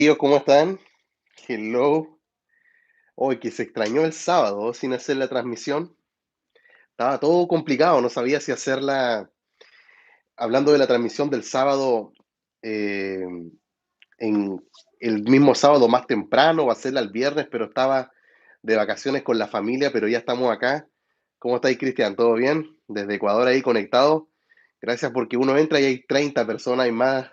Tío, ¿cómo están? Hello. Hoy que se extrañó el sábado sin hacer la transmisión. Estaba todo complicado, no sabía si hacerla hablando de la transmisión del sábado eh, en el mismo sábado más temprano o hacerla el viernes, pero estaba de vacaciones con la familia, pero ya estamos acá. ¿Cómo estáis, Cristian? ¿Todo bien? Desde Ecuador ahí conectado. Gracias porque uno entra y hay 30 personas y más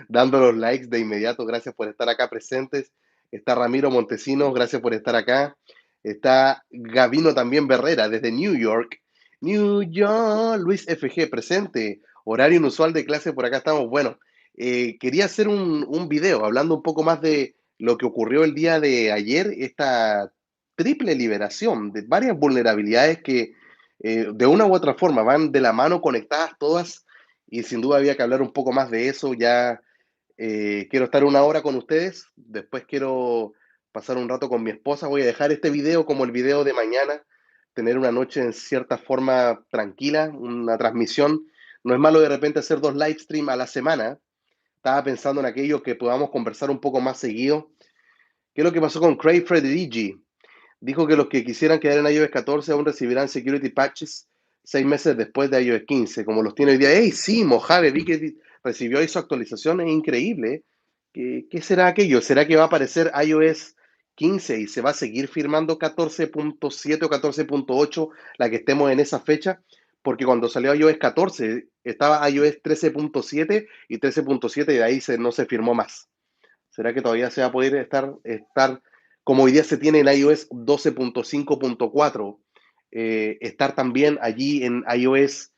dando los likes de inmediato. Gracias por estar acá presentes. Está Ramiro Montesinos, gracias por estar acá. Está Gavino también Berrera desde New York. New York, Luis FG presente. Horario inusual de clase, por acá estamos. Bueno, quería hacer un video hablando un poco más de lo que ocurrió el día de ayer, esta triple liberación de varias vulnerabilidades que de una u otra forma van de la mano conectadas todas y sin duda había que hablar un poco más de eso. Ya quiero estar una hora con ustedes, después quiero pasar un rato con mi esposa, voy a dejar este video como el video de mañana, tener una noche en cierta forma tranquila, una transmisión. No es malo de repente hacer dos live stream a la semana. Estaba pensando en aquello que podamos conversar un poco más seguido. ¿Qué es lo que pasó con Craig Federighi? Dijo que los que quisieran quedar en iOS 14 aún recibirán security patches 6 meses después de iOS 15, como los tiene hoy día. ¡Ey, sí, Mojave! Vi que recibió ahí su actualización, es increíble. ¿Qué será aquello? ¿Será que va a aparecer iOS 15 y se va a seguir firmando 14.7 o 14.8, la que estemos en esa fecha? Porque cuando salió iOS 14 estaba iOS 13.7 y 13.7 y de ahí no se firmó más. ¿Será que todavía se va a poder estar como hoy día se tiene en iOS 12.5.4, estar también allí en iOS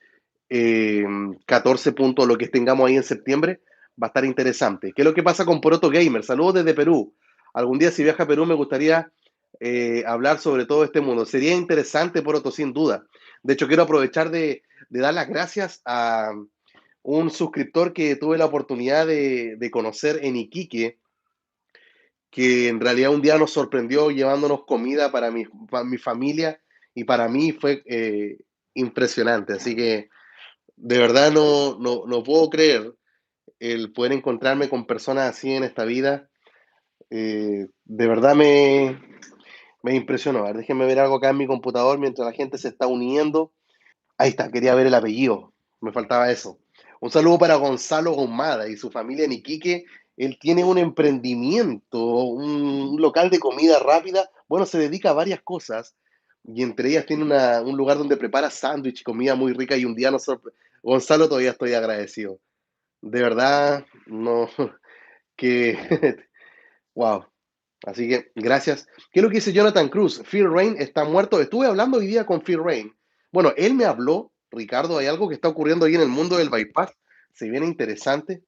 14. Lo que tengamos ahí en septiembre? Va a estar interesante. ¿Qué es lo que pasa con Poroto Gamer? Saludos desde Perú. Algún día si viaja a Perú me gustaría hablar sobre todo este mundo. Sería interesante, Poroto, sin duda. De hecho, quiero aprovechar de dar las gracias a un suscriptor que tuve la oportunidad de conocer en Iquique, que en realidad un día nos sorprendió llevándonos comida para mi familia y para mí fue impresionante. Así que de verdad no puedo creer el poder encontrarme con personas así en esta vida. De verdad me impresionó. A ver, déjenme ver algo acá en mi computador mientras la gente se está uniendo. Ahí está, quería ver el apellido. Me faltaba eso. Un saludo para Gonzalo Gomada y su familia en Iquique. Él tiene un emprendimiento, un local de comida rápida. Bueno, se dedica a varias cosas y entre ellas tiene un lugar donde prepara sándwich y comida muy rica y un día Gonzalo, todavía estoy agradecido. De verdad, no, que, wow. Así que gracias. ¿Qué es lo que dice Jonathan Cruz? Phil Rain está muerto. Estuve hablando hoy día con Phil Rain. Bueno, él me habló, Ricardo, hay algo que está ocurriendo ahí en el mundo del bypass. Se viene interesante.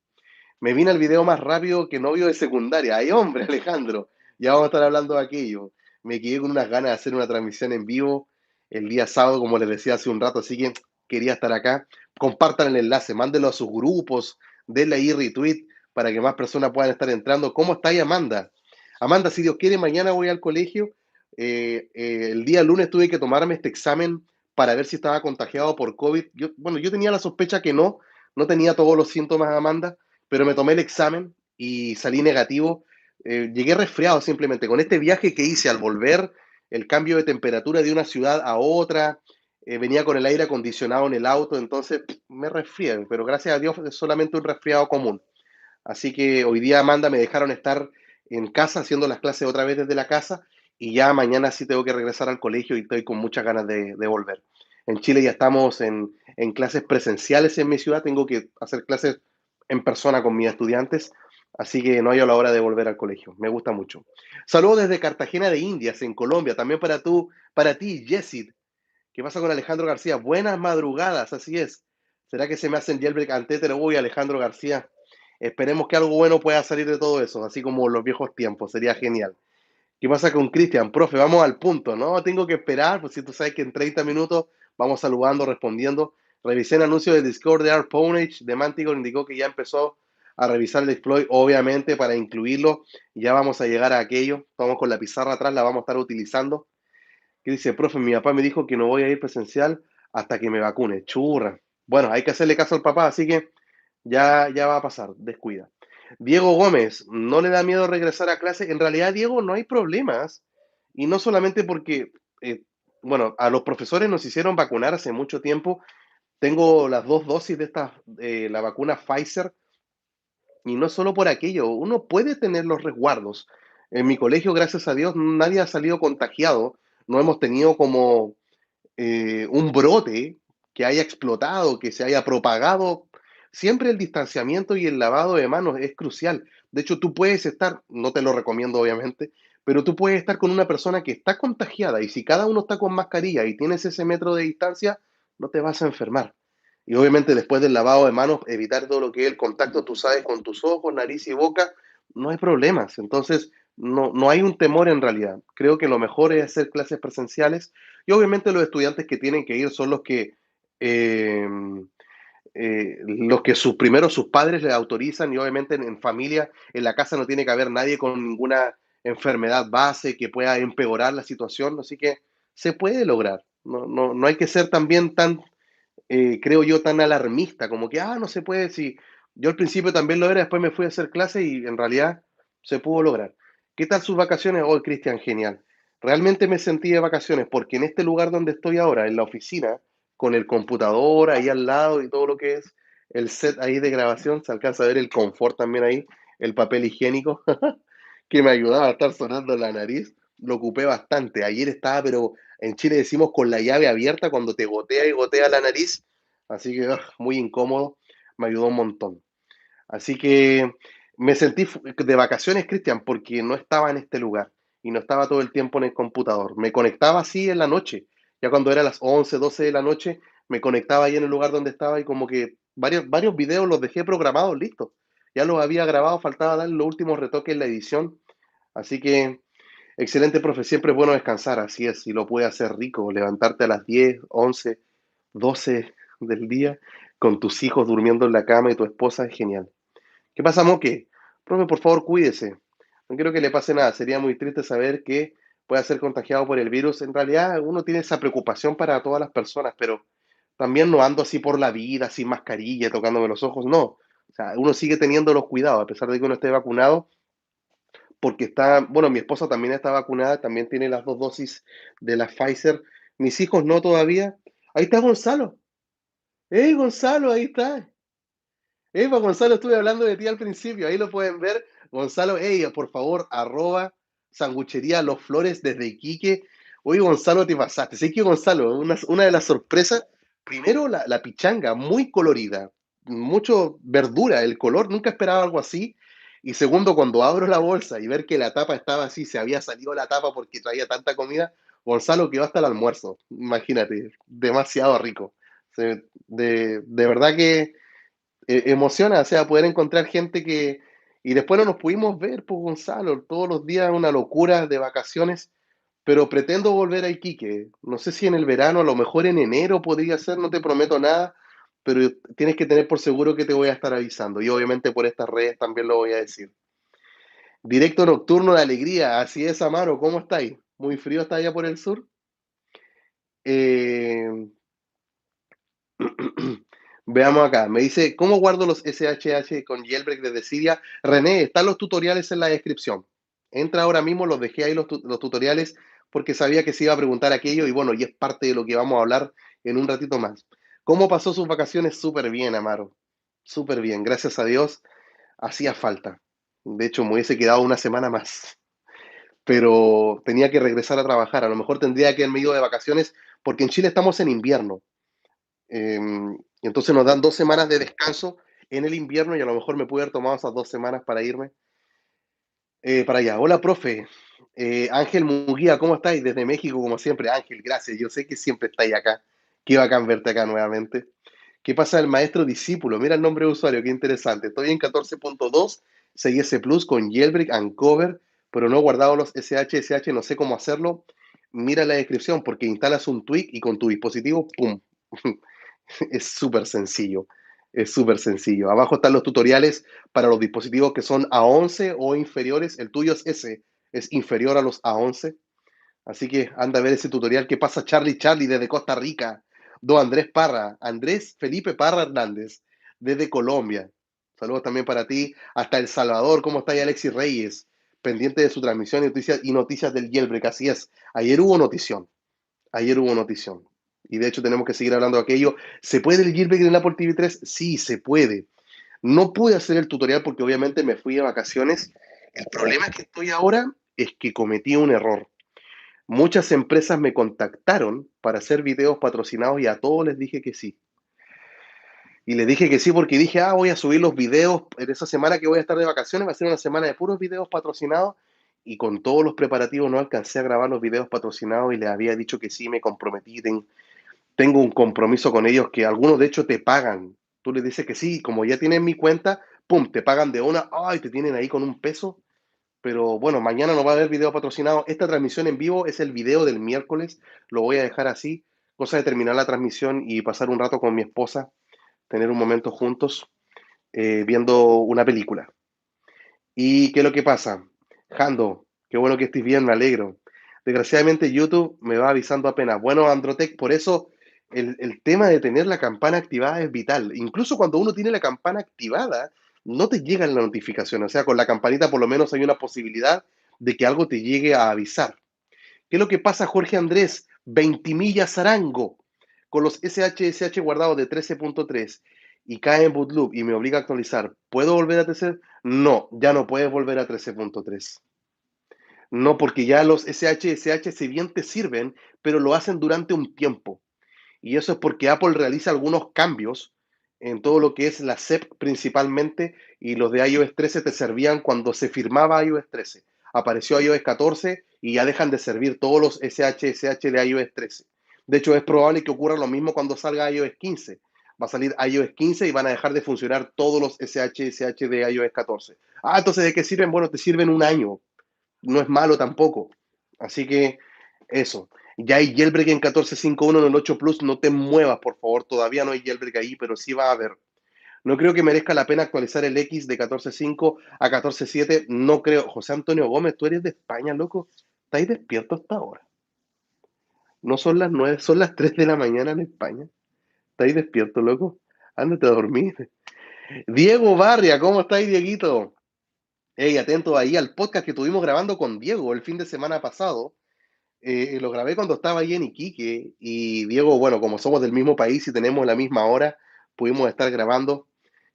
Me vine al video más rápido que novio de secundaria. Ay, hombre, Alejandro. Ya vamos a estar hablando de aquello. Me quedé con unas ganas de hacer una transmisión en vivo el día sábado, como les decía hace un rato, así que quería estar acá. Compartan el enlace, mándenlo a sus grupos, denle ahí retweet para que más personas puedan estar entrando. ¿Cómo está ahí, Amanda? Amanda, si Dios quiere, mañana voy al colegio. El día lunes tuve que tomarme este examen para ver si estaba contagiado por COVID. Bueno, yo tenía la sospecha que no tenía todos los síntomas, Amanda, pero me tomé el examen y salí negativo. Llegué resfriado simplemente. Con este viaje que hice al volver, el cambio de temperatura de una ciudad a otra, venía con el aire acondicionado en el auto, entonces me resfrié, pero gracias a Dios es solamente un resfriado común. Así que hoy día, Amanda, me dejaron estar en casa haciendo las clases otra vez desde la casa y ya mañana sí tengo que regresar al colegio y estoy con muchas ganas de volver. En Chile ya estamos en clases presenciales en mi ciudad, tengo que hacer clases en persona con mis estudiantes, así que no hay a la hora de volver al colegio. Me gusta mucho. Saludos desde Cartagena de Indias, en Colombia, también para ti, Jessid. ¿Qué pasa con Alejandro García? Buenas madrugadas, así es. ¿Será que se me hacen jailbreak antes? Uy, Alejandro García. Esperemos que algo bueno pueda salir de todo eso, así como los viejos tiempos, sería genial. ¿Qué pasa con Cristian? Profe, vamos al punto, ¿no? Tengo que esperar, pues si tú sabes que en 30 minutos vamos saludando, respondiendo. Revisé el anuncio de Discord de ARPwnage, de Manticore, indicó que ya empezó a revisar el exploit, obviamente, para incluirlo. Ya vamos a llegar a aquello. Estamos con la pizarra atrás, la vamos a estar utilizando. ¿Qué dice? Profe, mi papá me dijo que no voy a ir presencial hasta que me vacune. Churra. Bueno, hay que hacerle caso al papá, así que ya va a pasar, descuida. Diego Gómez, ¿no le da miedo regresar a clase? En realidad, Diego, no hay problemas. Y no solamente porque, eh, bueno, a los profesores nos hicieron vacunar hace mucho tiempo. Tengo las dos dosis de esta, la vacuna Pfizer, y no solo por aquello, uno puede tener los resguardos. En mi colegio, gracias a Dios, nadie ha salido contagiado. No hemos tenido como un brote que haya explotado, que se haya propagado. Siempre el distanciamiento y el lavado de manos es crucial. De hecho, tú puedes estar, no te lo recomiendo obviamente, pero tú puedes estar con una persona que está contagiada y si cada uno está con mascarilla y tienes ese metro de distancia, no te vas a enfermar. Y obviamente después del lavado de manos, evitar todo lo que es el contacto, tú sabes, con tus ojos, nariz y boca, no hay problemas. Entonces, no hay un temor en realidad. Creo que lo mejor es hacer clases presenciales y obviamente los estudiantes que tienen que ir son eh, los que sus padres les autorizan y obviamente en familia, en la casa no tiene que haber nadie con ninguna enfermedad base que pueda empeorar la situación, así que se puede lograr. No hay que ser también tan creo yo, tan alarmista, como que, no se puede, si yo al principio también lo era, después me fui a hacer clase y en realidad se pudo lograr. ¿Qué tal sus vacaciones? Hoy, Cristian, genial. Realmente me sentí de vacaciones porque en este lugar donde estoy ahora, en la oficina, con el computador ahí al lado y todo lo que es el set ahí de grabación, se alcanza a ver el confort también ahí, el papel higiénico, que me ayudaba a estar sonando la nariz, lo ocupé bastante. Ayer estaba, pero en Chile decimos con la llave abierta cuando te gotea y gotea la nariz, así que muy incómodo, me ayudó un montón. Así que me sentí de vacaciones, Cristian, porque no estaba en este lugar y no estaba todo el tiempo en el computador. Me conectaba así en la noche, ya cuando era las 11, 12 de la noche, me conectaba ahí en el lugar donde estaba y como que varios videos los dejé programados, listos. Ya los había grabado, faltaba dar los últimos retoques en la edición. Así que excelente, profe. Siempre es bueno descansar, así es. Y lo puede hacer rico, levantarte a las 10, 11, 12 del día con tus hijos durmiendo en la cama y tu esposa es genial. ¿Qué pasa, Moque? Profe, por favor, cuídese. No quiero que le pase nada. Sería muy triste saber que pueda ser contagiado por el virus. En realidad, uno tiene esa preocupación para todas las personas, pero también no ando así por la vida, sin mascarilla, tocándome los ojos. No. O sea, uno sigue teniendo los cuidados, a pesar de que uno esté vacunado porque está, bueno, mi esposa también está vacunada, también tiene las dos dosis de la Pfizer. Mis hijos no todavía. Ahí está Gonzalo. ¡Hey, Gonzalo! Ahí está. Eva, Gonzalo, estuve hablando de ti al principio, ahí lo pueden ver. Gonzalo, hey, por favor, arroba sanguchería Los Flores desde Iquique. Oye, Gonzalo, te pasaste. Sé que Gonzalo, una de las sorpresas, primero la pichanga, muy colorida, mucho verdura, el color, nunca esperaba algo así. Y segundo, cuando abro la bolsa y ver que la tapa estaba así, se había salido la tapa porque traía tanta comida, Gonzalo quedó hasta el almuerzo. Imagínate, demasiado rico. De verdad que emociona, o sea, poder encontrar gente que... Y después no nos pudimos ver, pues Gonzalo, todos los días una locura de vacaciones, pero pretendo volver a Iquique. No sé si en el verano, a lo mejor en enero podría ser, no te prometo nada, pero tienes que tener por seguro que te voy a estar avisando. Y obviamente por estas redes también lo voy a decir. Directo nocturno de alegría, así es, Amaro, ¿cómo estáis? ¿Muy frío está allá por el sur? Eh, Veamos acá, me dice, ¿cómo guardo los SHH con jailbreak desde Siria? René, están los tutoriales en la descripción. Entra ahora mismo, los dejé ahí los tutoriales porque sabía que se iba a preguntar aquello y bueno, y es parte de lo que vamos a hablar en un ratito más. ¿Cómo pasó sus vacaciones? Súper bien, Amaro. Súper bien, gracias a Dios. Hacía falta. De hecho, me hubiese quedado una semana más, pero tenía que regresar a trabajar. A lo mejor tendría que haberme ido de vacaciones porque en Chile estamos en invierno. Entonces nos dan 2 semanas de descanso en el invierno y a lo mejor me pude haber tomado esas 2 semanas para irme para allá. Hola, profe. Ángel Muguía, ¿cómo estáis? Desde México, como siempre. Ángel, gracias. Yo sé que siempre estáis acá. Qué bacán verte acá nuevamente. ¿Qué pasa el maestro discípulo? Mira el nombre de usuario, qué interesante. Estoy en 14.2, 6S Plus con Jailbreak and Cover, pero no he guardado los SHSH, no sé cómo hacerlo. Mira la descripción porque instalas un tweak y con tu dispositivo, ¡pum! Es súper sencillo, es súper sencillo. Abajo están los tutoriales para los dispositivos que son A11 o inferiores. El tuyo es ese, es inferior a los A11. Así que anda a ver ese tutorial. ¿Qué pasa, Charlie Charlie desde Costa Rica? Do Andrés Parra, Andrés Felipe Parra Hernández, desde Colombia. Saludos también para ti. Hasta El Salvador, ¿cómo está ahí Alexis Reyes? Pendiente de su transmisión y noticias del jailbreak. Así es. Ayer hubo notición. Ayer hubo notición. Y de hecho tenemos que seguir hablando de aquello. ¿Se puede el jailbreak en el Apple TV 3? Sí, se puede. No pude hacer el tutorial porque obviamente me fui de vacaciones. El problema que estoy ahora es que cometí un error. Muchas empresas me contactaron para hacer videos patrocinados y a todos les dije que sí. Y les dije que sí porque dije, voy a subir los videos en esa semana que voy a estar de vacaciones, va a ser una semana de puros videos patrocinados y con todos los preparativos no alcancé a grabar los videos patrocinados y les había dicho que sí, me comprometí, tengo un compromiso con ellos que algunos de hecho te pagan. Tú les dices que sí, como ya tienen mi cuenta, pum, te pagan de una, ay, te tienen ahí con un peso. Pero bueno, mañana no va a haber video patrocinado. Esta transmisión en vivo es el video del miércoles, lo voy a dejar así, cosa de terminar la transmisión y pasar un rato con mi esposa, tener un momento juntos viendo una película. ¿Y qué es lo que pasa? Jando, qué bueno que estés bien, me alegro. Desgraciadamente YouTube me va avisando apenas. Bueno, Androtech, por eso el tema de tener la campana activada es vital. Incluso cuando uno tiene la campana activada, no te llegan las notificaciones. O sea, con la campanita por lo menos hay una posibilidad de que algo te llegue a avisar. ¿Qué es lo que pasa, Jorge Andrés? 20 millas Arango, con los SHSH guardados de 13.3 y cae en bootloop y me obliga a actualizar. ¿Puedo volver a 13? No, ya no puedes volver a 13.3. No, porque ya los SHSH si bien te sirven, pero lo hacen durante un tiempo. Y eso es porque Apple realiza algunos cambios en todo lo que es la SEP principalmente, y los de iOS 13 te servían cuando se firmaba iOS 13. Apareció iOS 14 y ya dejan de servir todos los SHSH de iOS 13. De hecho, es probable que ocurra lo mismo cuando salga iOS 15. Va a salir iOS 15 y van a dejar de funcionar todos los SHSH de iOS 14. Entonces, ¿de qué sirven? Bueno, te sirven un año. No es malo tampoco. Así que eso. Ya hay jailbreak en 14.5.1 en el 8 Plus. No te muevas, por favor. Todavía no hay jailbreak ahí, pero sí va a haber. No creo que merezca la pena actualizar el X de 14.5 a 14.7. No creo. José Antonio Gómez, tú eres de España, loco. ¿Estáis despierto hasta ahora? No son las 9, son las 3 de la mañana en España. ¿Estáis despierto, loco? Ándate a dormir. Diego Barria, ¿cómo estáis, Dieguito? Hey, atento ahí al podcast que estuvimos grabando con Diego el fin de semana pasado. Lo grabé cuando estaba ahí en Iquique y Diego, bueno, como somos del mismo país y tenemos la misma hora, pudimos estar grabando.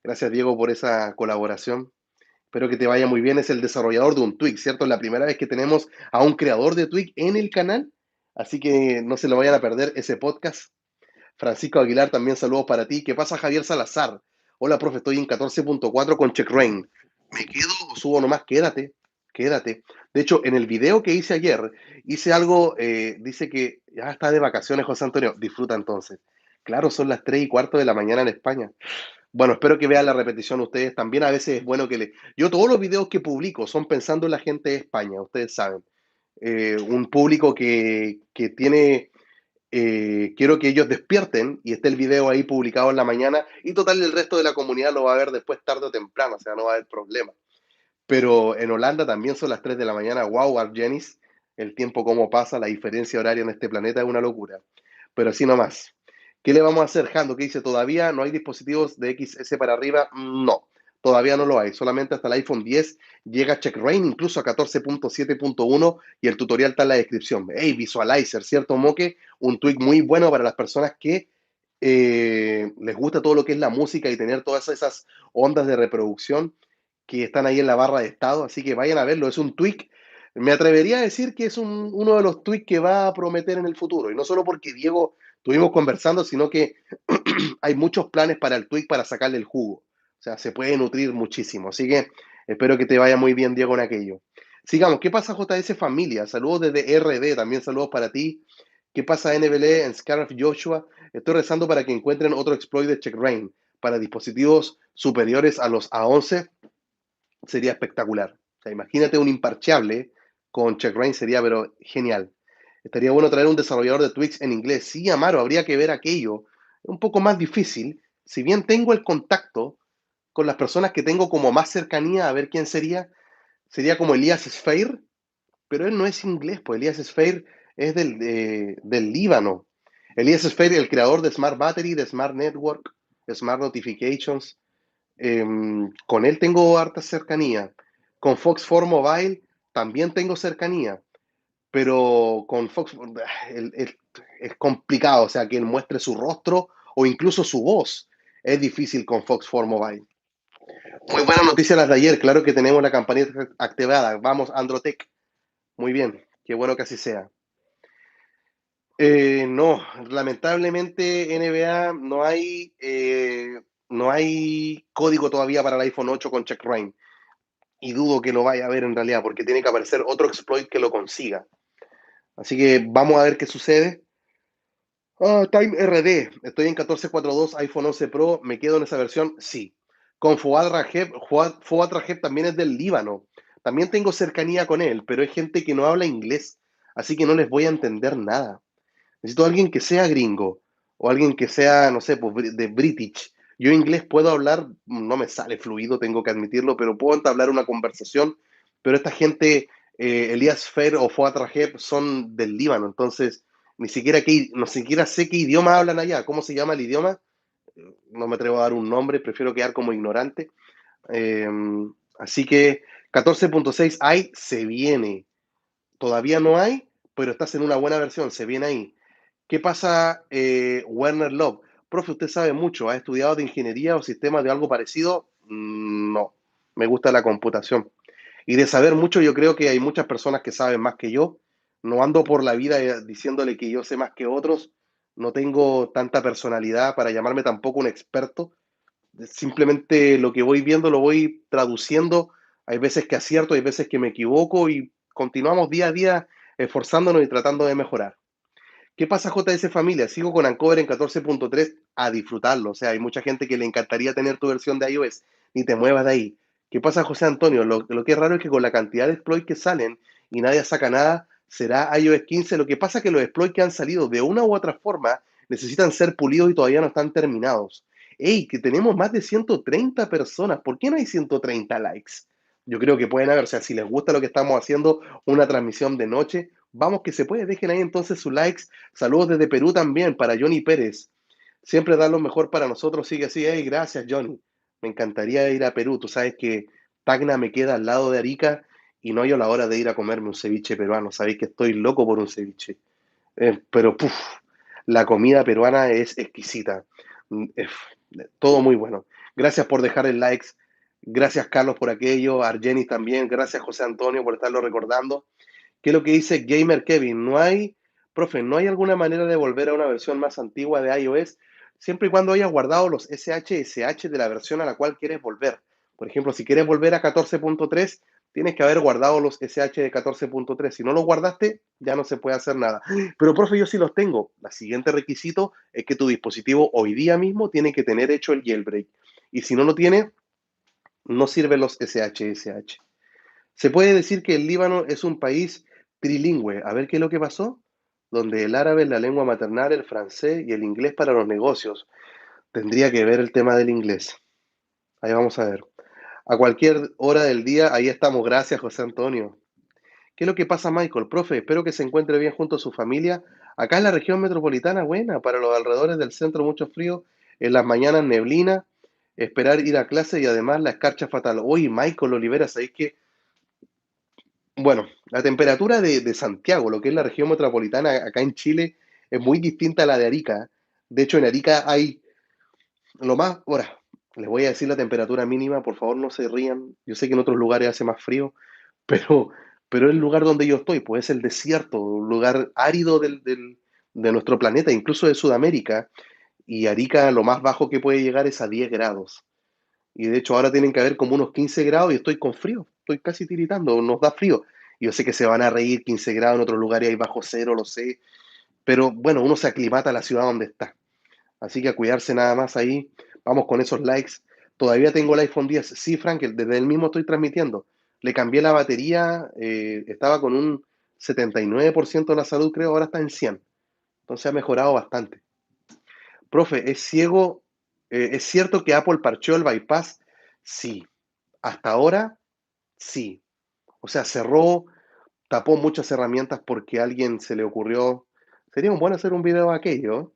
Gracias, Diego, por esa colaboración. Espero que te vaya muy bien. Es el desarrollador de un Twig, ¿cierto? Es la primera vez que tenemos a un creador de Twig en el canal, así que no se lo vayan a perder ese podcast. Francisco Aguilar, también saludos para ti. ¿Qué pasa, Javier Salazar? Hola, profe, estoy en 14.4 con CheckRain. ¿Me quedo o subo nomás? Quédate, quédate. De hecho, en el video que hice ayer, hice algo, dice que ya está de vacaciones, José Antonio. Disfruta entonces. Claro, son las 3:15 de la mañana en España. Bueno, espero que vean la repetición ustedes también. A veces es bueno que le... Yo todos los videos que publico son pensando en la gente de España, ustedes saben. Un público que tiene quiero que ellos despierten y esté el video ahí publicado en la mañana y total el resto de la comunidad lo va a ver después tarde o temprano, o sea, no va a haber problema. Pero en Holanda también son las 3 de la mañana, wow, Argenis, el tiempo cómo pasa, la diferencia horaria en este planeta es una locura. Pero así nomás. ¿Qué le vamos a hacer, Jando? ¿Qué dice? ¿Todavía no hay dispositivos de XS para arriba? No, todavía no lo hay. Solamente hasta el iPhone 10 llega CheckRain, incluso a 14.7.1 y el tutorial está en la descripción. Hey, Visualizer, ¿cierto, Moque? Un tweak muy bueno para las personas que les gusta todo lo que es la música y tener todas esas ondas de reproducción que están ahí en la barra de estado, así que vayan a verlo, es un tweak, me atrevería a decir que es uno de los tweaks que va a prometer en el futuro, y no solo porque Diego estuvimos conversando, sino que hay muchos planes para el tweak para sacarle el jugo, o sea, se puede nutrir muchísimo, así que espero que te vaya muy bien, Diego, en aquello. Sigamos, ¿qué pasa, JS Familia? Saludos desde RD, también saludos para ti. ¿Qué pasa, NBL, en Scarf Joshua? Estoy rezando para que encuentren otro exploit de CheckRain para dispositivos superiores a los A11. Sería espectacular. O sea, imagínate un imparcheable con CheckRain, sería pero genial. Estaría bueno traer un desarrollador de Twix en inglés. Sí, Amaro, habría que ver aquello. Es un poco más difícil. Si bien tengo el contacto con las personas que tengo como más cercanía, a ver quién sería, sería como Elías Sfair, pero él no es inglés, pues Elías Sfair es del Líbano. Elías Sfair, el creador de Smart Battery, de Smart Network, de Smart Notifications. Con él tengo harta cercanía. Con Fox 4 Mobile también tengo cercanía, pero con Fox es complicado, o sea, que él muestre su rostro o incluso su voz. Es difícil con Fox 4 Mobile. Muy buena noticia las de ayer, claro que tenemos la campanita activada. Vamos, Androtech. Muy bien, qué bueno que así sea. No, lamentablemente NBA no hay código todavía para el iPhone 8 con Check Rain. Y dudo que lo vaya a ver en realidad, porque tiene que aparecer otro exploit que lo consiga. Así que vamos a ver qué sucede. Time RD, estoy en 14.4.2, iPhone 11 Pro, ¿me quedo en esa versión? Sí. Con Fouad Rajeb también es del Líbano. También tengo cercanía con él, pero es gente que no habla inglés, así que no les voy a entender nada. Necesito a alguien que sea gringo o alguien que sea, no sé, pues, de British. Yo inglés puedo hablar, no me sale fluido, tengo que admitirlo, pero puedo entablar una conversación. Pero esta gente, Elias Fer o Fouad Rajeb, son del Líbano, entonces ni siquiera sé qué idioma hablan allá. ¿Cómo se llama el idioma? No me atrevo a dar un nombre, prefiero quedar como ignorante. Eh, Así que 14.6 hay, se viene. Todavía no hay, pero estás en una buena versión, se viene ahí. ¿Qué pasa, Werner Love? Profe, usted sabe mucho, ¿ha estudiado de ingeniería o sistemas de algo parecido? No, me gusta la computación. Y de saber mucho, yo creo que hay muchas personas que saben más que yo. No ando por la vida diciéndole que yo sé más que otros. No tengo tanta personalidad para llamarme tampoco un experto. Simplemente lo que voy viendo lo voy traduciendo. Hay veces que acierto, hay veces que me equivoco y continuamos día a día esforzándonos y tratando de mejorar. ¿Qué pasa, JS Familia? Sigo con Ancover en 14.3 a disfrutarlo. O sea, hay mucha gente que le encantaría tener tu versión de iOS. Ni te muevas de ahí. ¿Qué pasa, José Antonio? Lo que es raro es que con la cantidad de exploits que salen y nadie saca nada, será iOS 15. Lo que pasa es que los exploits que han salido de una u otra forma necesitan ser pulidos y todavía no están terminados. ¡Ey! Que tenemos más de 130 personas. ¿Por qué no hay 130 likes? Yo creo que pueden haber, o sea, si les gusta lo que estamos haciendo, una transmisión de noche, vamos que se puede. Dejen ahí entonces sus likes. Saludos desde Perú también para Johnny Pérez. Siempre da lo mejor para nosotros. Sigue así. Hey, gracias, Johnny. Me encantaría ir a Perú. Tú sabes que Tacna me queda al lado de Arica y no hay a la hora de ir a comerme un ceviche peruano. Sabéis que estoy loco por un ceviche. Pero, puf, la comida peruana es exquisita. Es todo muy bueno. Gracias por dejar el likes. Gracias, Carlos, por aquello. Argenis también. Gracias, José Antonio, por estarlo recordando. ¿Qué es lo que dice Gamer Kevin? Profe, no hay alguna manera de volver a una versión más antigua de iOS, siempre y cuando hayas guardado los SH de la versión a la cual quieres volver. Por ejemplo, si quieres volver a 14.3, tienes que haber guardado los SH de 14.3. Si no los guardaste, ya no se puede hacer nada. Pero, profe, yo sí los tengo. El siguiente requisito es que tu dispositivo hoy día mismo tiene que tener hecho el jailbreak. Y si no lo tiene, no sirven los SH. Se puede decir que el Líbano es un país trilingüe. A ver qué es lo que pasó. Donde el árabe es la lengua maternal, el francés y el inglés para los negocios. Tendría que ver el tema del inglés. Ahí vamos a ver. A cualquier hora del día, ahí estamos. Gracias, José Antonio. ¿Qué es lo que pasa, Michael? Profe, espero que se encuentre bien junto a su familia. Acá en la región metropolitana, buena, para los alrededores del centro, mucho frío. En las mañanas, neblina. Esperar ir a clase y además la escarcha fatal. Oye, Michael Olivera, ¿sabéis qué? Bueno, la temperatura de Santiago, lo que es la región metropolitana acá en Chile, es muy distinta a la de Arica. De hecho, en Arica hay lo más, ahora, les voy a decir la temperatura mínima, por favor no se rían. Yo sé que en otros lugares hace más frío, pero, pero el lugar donde yo estoy, pues es el desierto, un lugar árido de nuestro planeta, incluso de Sudamérica, y Arica lo más bajo que puede llegar es a 10 grados. Y de hecho ahora tienen que haber como unos 15 grados y estoy con frío, estoy casi tiritando, nos da frío. Y yo sé que se van a reír 15 grados en otros lugares hay bajo cero, lo sé, pero bueno, uno se aclimata a la ciudad donde está. Así que a cuidarse nada más ahí. Vamos con esos likes. Todavía tengo el iPhone 10. Sí, Frank, desde el mismo estoy transmitiendo. Le cambié la batería, estaba con un 79% de la salud, creo, ahora está en 100. Entonces ha mejorado bastante. Profe, ¿es cierto que Apple parchó el bypass? Sí. Hasta ahora, sí. O sea, tapó muchas herramientas porque a alguien se le ocurrió. Sería un bueno hacer un video de aquello,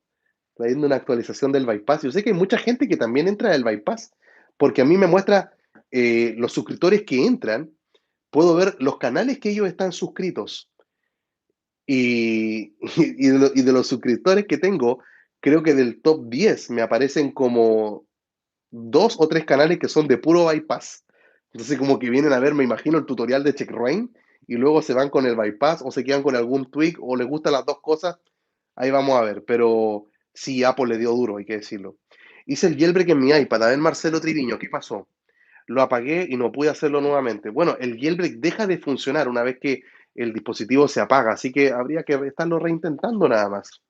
trayendo una actualización del bypass. Yo sé que hay mucha gente que también entra del bypass, porque a mí me muestra los suscriptores que entran, puedo ver los canales que ellos están suscritos. Y de los suscriptores que tengo, creo que del top 10 me aparecen como 2 o 3 canales que son de puro bypass. Entonces, como que vienen a ver, me imagino, el tutorial de Checkrain y luego se van con el bypass o se quedan con algún tweak o les gustan las dos cosas. Ahí vamos a ver. Pero sí, Apple le dio duro, hay que decirlo. Hice el jailbreak en mi iPad. A ver, Marcelo Triviño, ¿qué pasó? Lo apagué y no pude hacerlo nuevamente. Bueno, el jailbreak deja de funcionar una vez que el dispositivo se apaga, así que habría que estarlo reintentando nada más.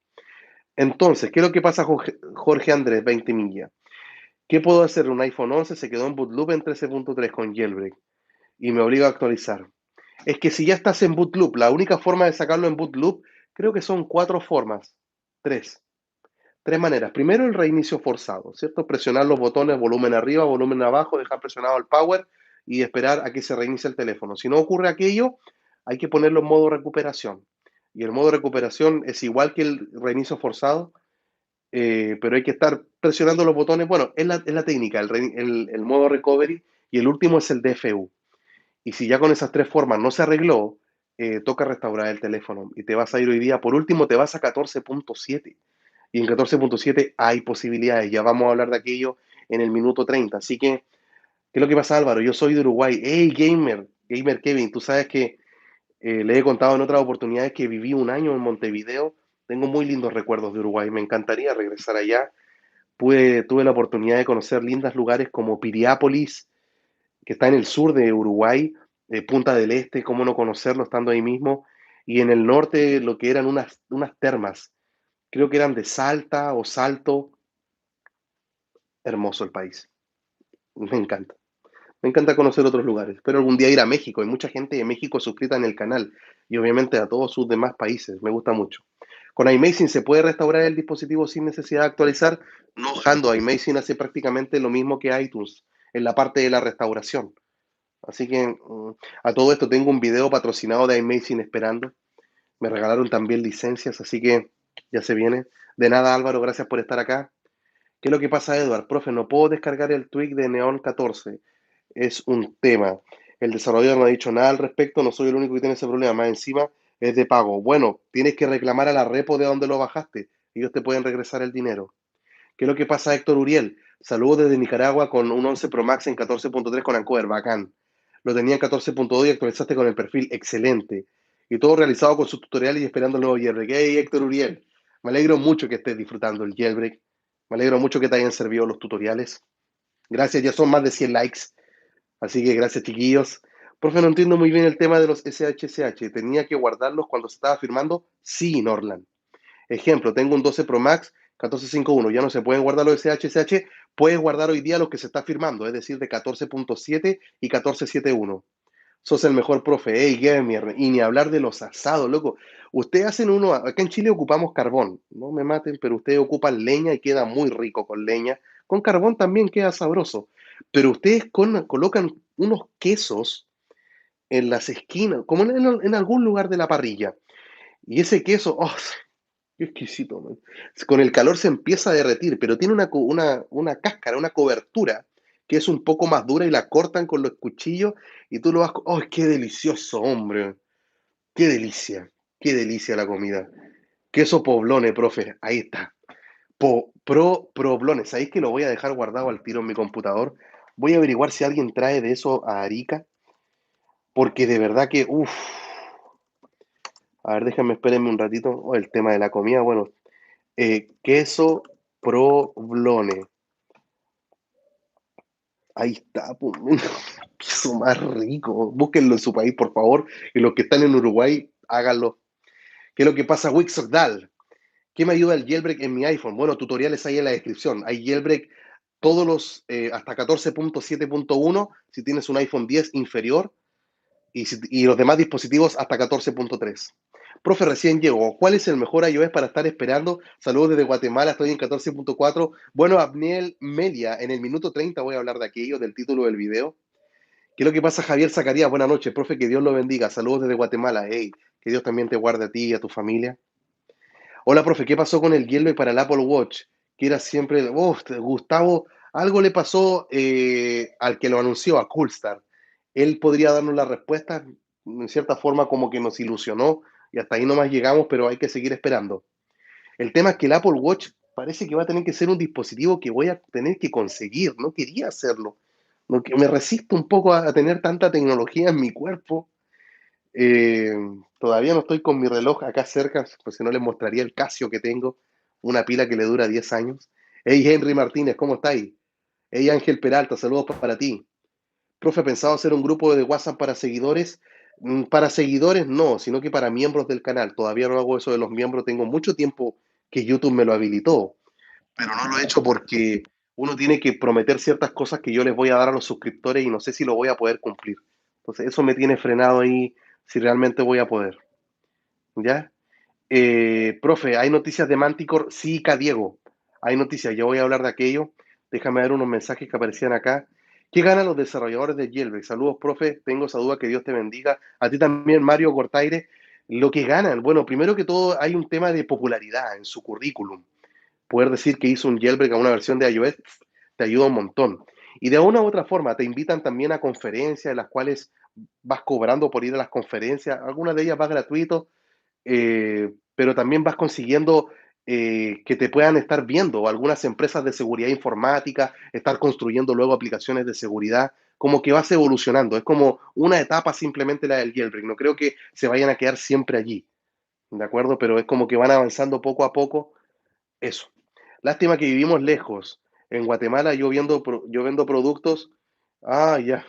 Entonces, ¿qué es lo que pasa, Jorge Andrés 20 millas? ¿Qué puedo hacer? Un iPhone 11 se quedó en bootloop en 13.3 con jailbreak y me obliga a actualizar. Es que si ya estás en bootloop, la única forma de sacarlo en bootloop, creo que son 4 formas. Tres. 3 maneras. Primero, el reinicio forzado, ¿cierto? Presionar los botones, volumen arriba, volumen abajo, dejar presionado el power y esperar a que se reinicie el teléfono. Si no ocurre aquello, hay que ponerlo en modo recuperación. Y el modo recuperación es igual que el reinicio forzado, pero hay que estar presionando los botones. Bueno, es la técnica, el modo recovery, y el último es el DFU. Y si ya con esas 3 formas no se arregló, toca restaurar el teléfono y te vas a ir hoy día. Por último, te vas a 14.7 y en 14.7 hay posibilidades. Ya vamos a hablar de aquello en el minuto 30. Así que, ¿qué es lo que pasa, Álvaro? Yo soy de Uruguay. Hey, gamer Kevin, tú sabes que le he contado en otras oportunidades que viví un año en Montevideo. Tengo muy lindos recuerdos de Uruguay. Me encantaría regresar allá. Tuve la oportunidad de conocer lindos lugares como Piriápolis, que está en el sur de Uruguay, Punta del Este, cómo no conocerlo estando ahí mismo, y en el norte lo que eran unas termas, creo que eran de Salta o Salto, hermoso el país, me encanta. Me encanta conocer otros lugares, pero algún día ir a México. Hay mucha gente de México suscrita en el canal y obviamente a todos sus demás países. Me gusta mucho. Con iMazing se puede restaurar el dispositivo sin necesidad de actualizar. No, Jando, iMazing hace prácticamente lo mismo que iTunes en la parte de la restauración. Así que a todo esto tengo un video patrocinado de iMazing esperando. Me regalaron también licencias, así que ya se viene. De nada, Álvaro, gracias por estar acá. ¿Qué es lo que pasa, Edward? Profe, no puedo descargar el tweak de Neon 14. Es un tema. El desarrollador no ha dicho nada al respecto, no soy el único que tiene ese problema. Más encima es de pago. Bueno, tienes que reclamar a la repo de donde lo bajaste. Ellos te pueden regresar el dinero. ¿Qué es lo que pasa, Héctor Uriel? Saludos desde Nicaragua con un 11 Pro Max en 14.3 con Ancover, bacán. Lo tenía en 14.2 y actualizaste con el perfil, excelente. Y todo realizado con sus tutoriales y esperando el nuevo jailbreak. Hey, Héctor Uriel, me alegro mucho que estés disfrutando el jailbreak. Me alegro mucho que te hayan servido los tutoriales. Gracias, ya son más de 100 likes. Así que gracias, chiquillos. Profe, no entiendo muy bien el tema de los SHSH. ¿Tenía que guardarlos cuando se estaba firmando? Sí, Norland. Ejemplo, tengo un 12 Pro Max 14.5.1, ya no se pueden guardar los SHSH, puedes guardar hoy día los que se está firmando, es decir, de 14.7 y 14.7.1. Sos el mejor profe, hey, gamer, y ni hablar de los asados, loco. Ustedes hacen uno, acá en Chile ocupamos carbón, no me maten, pero ustedes ocupan leña y queda muy rico con leña. Con carbón también queda sabroso, pero ustedes colocan unos quesos en las esquinas, como en algún lugar de la parrilla. Y ese queso, oh, qué exquisito, man. Con el calor se empieza a derretir, pero tiene una cáscara, una cobertura que es un poco más dura y la cortan con los cuchillos y tú lo vas... ¡Oh, qué delicioso, hombre! Qué delicia la comida! Queso poblone, profe, ahí está. Provolone, ¿sabéis que lo voy a dejar guardado al tiro en mi computador? Voy a averiguar si alguien trae de eso a Arica, porque de verdad que, uff, a ver, déjenme, espérenme un ratito. Oh, el tema de la comida, bueno, queso provolone. Ahí está, po, queso más rico. Búsquenlo en su país, por favor. Y los que están en Uruguay, háganlo. ¿Qué es lo que pasa, Wixordal? ¿Qué me ayuda el jailbreak en mi iPhone? Bueno, tutoriales ahí en la descripción. Hay jailbreak todos los hasta 14.7.1 si tienes un iPhone 10 inferior y los demás dispositivos hasta 14.3. Profe, recién llegó. ¿Cuál es el mejor iOS para estar esperando? Saludos desde Guatemala, estoy en 14.4. Bueno, Abniel Media, en el minuto 30 voy a hablar de aquello, del título del video. ¿Qué es lo que pasa, Javier Zacarías? Buenas noches, profe, que Dios lo bendiga. Saludos desde Guatemala. Hey, que Dios también te guarde a ti y a tu familia. Hola, profe, ¿qué pasó con el Yellow para el Apple Watch? Que era siempre, Gustavo Algo le pasó al que lo anunció, a Coolstar. Él podría darnos la respuesta, en cierta forma como que nos ilusionó y hasta ahí nomás llegamos, pero hay que seguir esperando. El tema es que el Apple Watch parece que va a tener que ser un dispositivo que voy a tener que conseguir. No quería hacerlo. No, que me resisto un poco a tener tanta tecnología en mi cuerpo. Eh, Todavía no estoy con mi reloj acá cerca, pues si no les mostraría el Casio que tengo, una pila que le dura 10 años. Hey Henry Martínez, ¿cómo estáis? Hey Ángel Peralta, saludos para ti. Profe, ¿pensado hacer un grupo de WhatsApp para seguidores? Para seguidores no, sino que para miembros del canal. Todavía no hago eso de los miembros, tengo mucho tiempo que YouTube me lo habilitó, pero no lo he hecho porque uno tiene que prometer ciertas cosas que yo les voy a dar a los suscriptores y no sé si lo voy a poder cumplir. Entonces eso me tiene frenado ahí si realmente voy a poder. ¿Ya? Profe, ¿hay noticias de Manticore? Sí, Diego, hay noticias, yo voy a hablar de aquello. Déjame ver unos mensajes que aparecían acá. ¿Qué ganan los desarrolladores de Jailbreak? Saludos, profe, tengo esa duda, que Dios te bendiga. A ti también, Mario Cortaire. Lo que ganan, bueno, primero que todo hay un tema de popularidad en su currículum. Poder decir que hizo un jailbreak a una versión de iOS te ayuda un montón. Y de una u otra forma te invitan también a conferencias en las cuales vas cobrando por ir a las conferencias. Algunas de ellas vas gratuito, pero también vas consiguiendo que te puedan estar viendo algunas empresas de seguridad informática, estar construyendo luego aplicaciones de seguridad, como que vas evolucionando. Es como una etapa simplemente la del jailbreak. No creo que se vayan a quedar siempre allí, ¿de acuerdo? Pero es como que van avanzando poco a poco eso. Lástima que vivimos lejos. En Guatemala yo vendo productos. Ah, ya.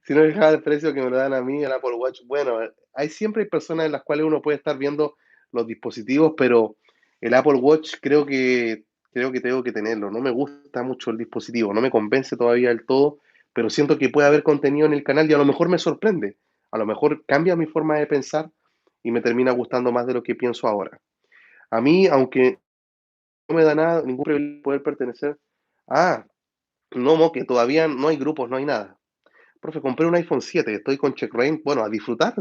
Si no dejaba el precio que me lo dan a mí, el Apple Watch. Bueno, hay siempre hay personas en las cuales uno puede estar viendo los dispositivos, pero el Apple Watch creo que tengo que tenerlo. No me gusta mucho el dispositivo, no me convence todavía del todo, pero siento que puede haber contenido en el canal y a lo mejor me sorprende. A lo mejor cambia mi forma de pensar y me termina gustando más de lo que pienso ahora. A mí, aunque no me da nada, ningún privilegio poder pertenecer. Ah, no, que todavía no hay grupos, no hay nada. Profe, compré un iPhone 7, estoy con CheckRain, bueno, a disfrutar.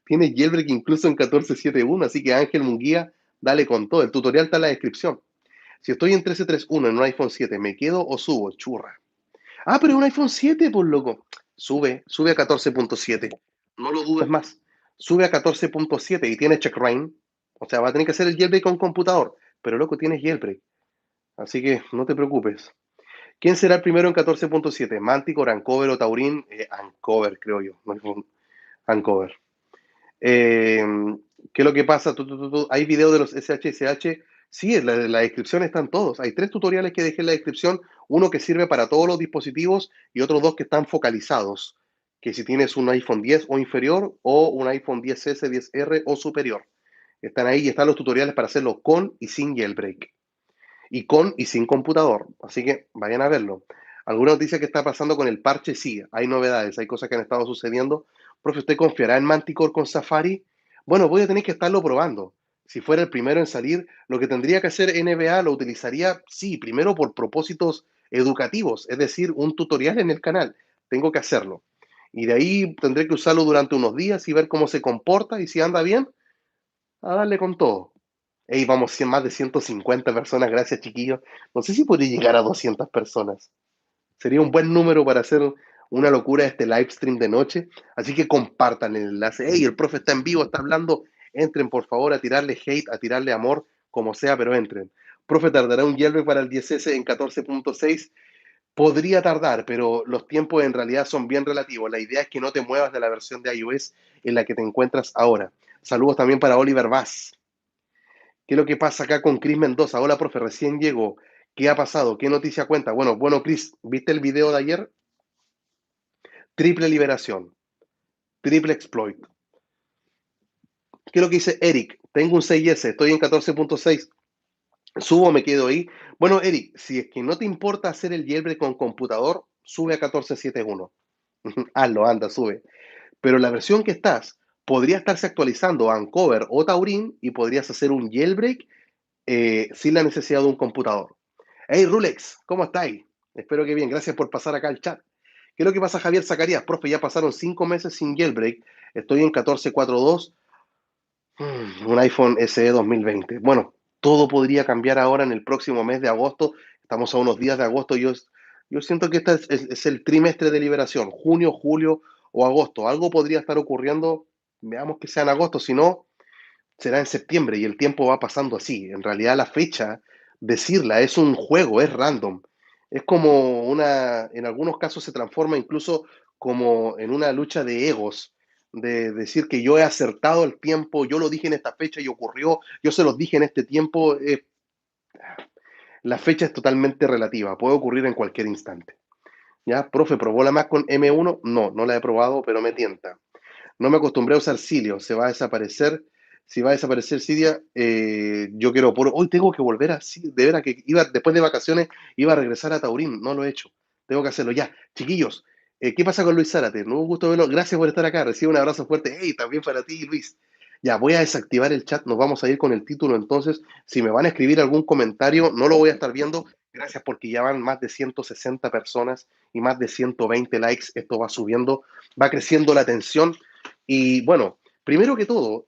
Tiene jailbreak incluso en 14.7.1, así que Ángel Munguía, dale con todo. El tutorial está en la descripción. Si estoy en 13.3.1 en un iPhone 7, ¿me quedo o subo? Churra. Ah, pero es un iPhone 7, por loco. Sube a 14.7. No lo dudes más. Sube a 14.7 y tiene CheckRain. O sea, va a tener que hacer el jailbreak con computador. Pero loco, tienes jailbreak. Así que no te preocupes. ¿Quién será el primero en 14.7? ¿Manticore, Ancover o Taurín? Ancover, creo yo. No es Ancover. Eh, ¿Qué es lo que pasa? ¿Hay videos de los SHSH? Sí, en la descripción están todos. Hay 3 tutoriales que dejé en la descripción. Uno que sirve para todos los dispositivos y otros 2 que están focalizados. Que si tienes un iPhone 10 o inferior o un iPhone 10S, 10R o superior. Están ahí y están los tutoriales para hacerlo con y sin jailbreak y con y sin computador. Así que vayan a verlo. ¿Alguna noticia que está pasando con el parche? Sí, hay novedades, hay cosas que han estado sucediendo. Profe, ¿usted confiará en Manticore con Safari? Bueno, voy a tener que estarlo probando. Si fuera el primero en salir, lo que tendría que hacer NBA lo utilizaría, sí, primero por propósitos educativos, es decir, un tutorial en el canal. Tengo que hacerlo. Y de ahí tendré que usarlo durante unos días y ver cómo se comporta y si anda bien, a darle con todo. Ey, vamos, más de 150 personas, gracias chiquillos. No sé si podría llegar a 200 personas. Sería un buen número para hacer una locura este live stream de noche. Así que compartan el enlace. Ey, el profe está en vivo, está hablando. Entren, por favor, a tirarle hate, a tirarle amor, como sea, pero entren. Profe, ¿tardará un jailbreak para el 10S en 14.6? Podría tardar, pero los tiempos en realidad son bien relativos. La idea es que no te muevas de la versión de iOS en la que te encuentras ahora. Saludos también para Oliver Vaz. ¿Qué es lo que pasa acá con Chris Mendoza? Hola, profe, recién llegó. ¿Qué ha pasado? ¿Qué noticia cuenta? Bueno, Chris, ¿viste el video de ayer? Triple liberación, triple exploit. ¿Qué es lo que dice Eric? Tengo un 6S, estoy en 14.6. ¿Subo o me quedo ahí? Bueno, Eric, si es que no te importa hacer el jailbreak con computador, sube a 14.7.1. Hazlo, anda, sube. Pero la versión que estás podría estarse actualizando a Ancover o Taurin y podrías hacer un jailbreak sin la necesidad de un computador. Hey, Rulex, ¿cómo estáis? Espero que bien. Gracias por pasar acá al chat. ¿Qué es lo que pasa, Javier Zacarías? Profe, ya pasaron 5 meses sin jailbreak. Estoy en 14.4.2. Un iPhone SE 2020. Bueno, todo podría cambiar ahora en el próximo mes de agosto. Estamos a unos días de agosto. Yo siento que este es el trimestre de liberación, junio, julio o agosto. Algo podría estar ocurriendo, veamos que sea en agosto, si no, será en septiembre y el tiempo va pasando así. En realidad la fecha, decirla, es un juego, es random. Es como en algunos casos se transforma incluso como en una lucha de egos, de decir que yo he acertado el tiempo, yo lo dije en esta fecha y ocurrió, yo se los dije en este tiempo. La fecha es totalmente relativa, puede ocurrir en cualquier instante. ¿Ya? Profe, ¿probó la Mac con M1? No, no la he probado, pero me tienta. No me acostumbré a usar Cilio, se va a desaparecer. Si va a desaparecer Cydia, yo quiero por hoy tengo que volver a de veras que iba después de vacaciones iba a regresar a Taurín, no lo he hecho. Tengo que hacerlo ya. Chiquillos, ¿qué pasa con Luis Zárate? No, un gusto verlo. Gracias por estar acá. Recibe un abrazo fuerte. Hey, también para ti, Luis. Ya, voy a desactivar el chat. Nos vamos a ir con el título entonces. Si me van a escribir algún comentario, no lo voy a estar viendo. Gracias porque ya van más de 160 personas y más de 120 likes. Esto va subiendo, va creciendo la atención. Y bueno, primero que todo,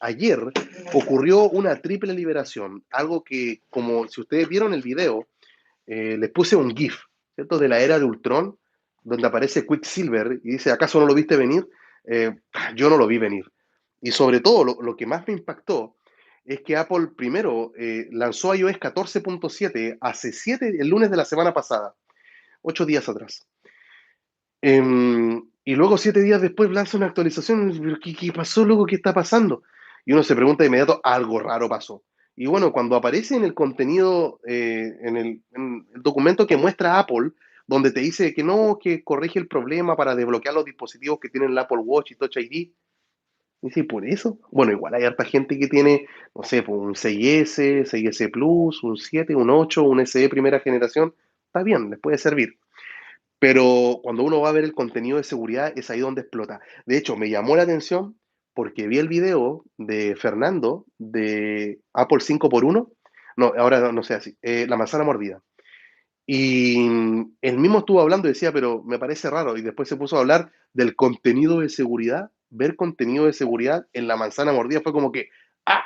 ayer ocurrió una triple liberación, algo que, como si ustedes vieron el video, les puse un GIF, ¿cierto? De la era de Ultron, donde aparece Quicksilver y dice, ¿acaso no lo viste venir? Yo no lo vi venir. Y sobre todo, lo que más me impactó es que Apple primero lanzó iOS 14.7 hace 7, el lunes de la semana pasada, 8 días atrás. Y luego 7 días después lanza una actualización. ¿Qué pasó luego? ¿Qué está pasando? Y uno se pregunta de inmediato, algo raro pasó. Y bueno, cuando aparece en el contenido, en el documento que muestra Apple, donde te dice que no, que corrige el problema para desbloquear los dispositivos que tienen el Apple Watch y Touch ID, dice, ¿por eso? Bueno, igual hay harta gente que tiene, no sé, pues un 6S, 6S Plus, un 7, un 8, un SE primera generación. Está bien, les puede servir. Pero cuando uno va a ver el contenido de seguridad, es ahí donde explota. De hecho, me llamó la atención porque vi el video de Fernando de Apple 5x1. No, ahora no sé así. La manzana mordida. Y él mismo estuvo hablando y decía, pero me parece raro. Y después se puso a hablar del contenido de seguridad. Ver contenido de seguridad en la manzana mordida fue como que, ah,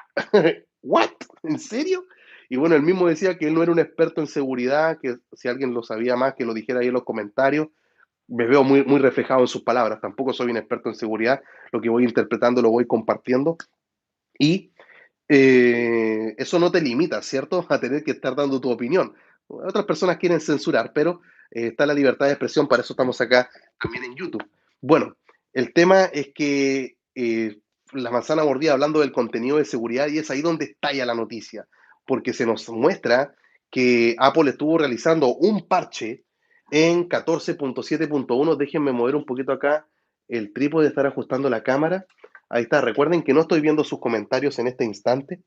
¿what? ¿En serio? Y bueno, él mismo decía que él no era un experto en seguridad, que si alguien lo sabía más, que lo dijera ahí en los comentarios. Me veo muy, muy reflejado en sus palabras. Tampoco soy un experto en seguridad. Lo que voy interpretando lo voy compartiendo. Y eso no te limita, ¿cierto? A tener que estar dando tu opinión. Otras personas quieren censurar, pero está la libertad de expresión, para eso estamos acá también en YouTube. Bueno, el tema es que la manzana mordida hablando del contenido de seguridad y es ahí donde estalla la noticia, porque se nos muestra que Apple estuvo realizando un parche en 14.7.1. Déjenme mover un poquito acá el trípode, estar ajustando la cámara. Ahí está, recuerden que no estoy viendo sus comentarios en este instante.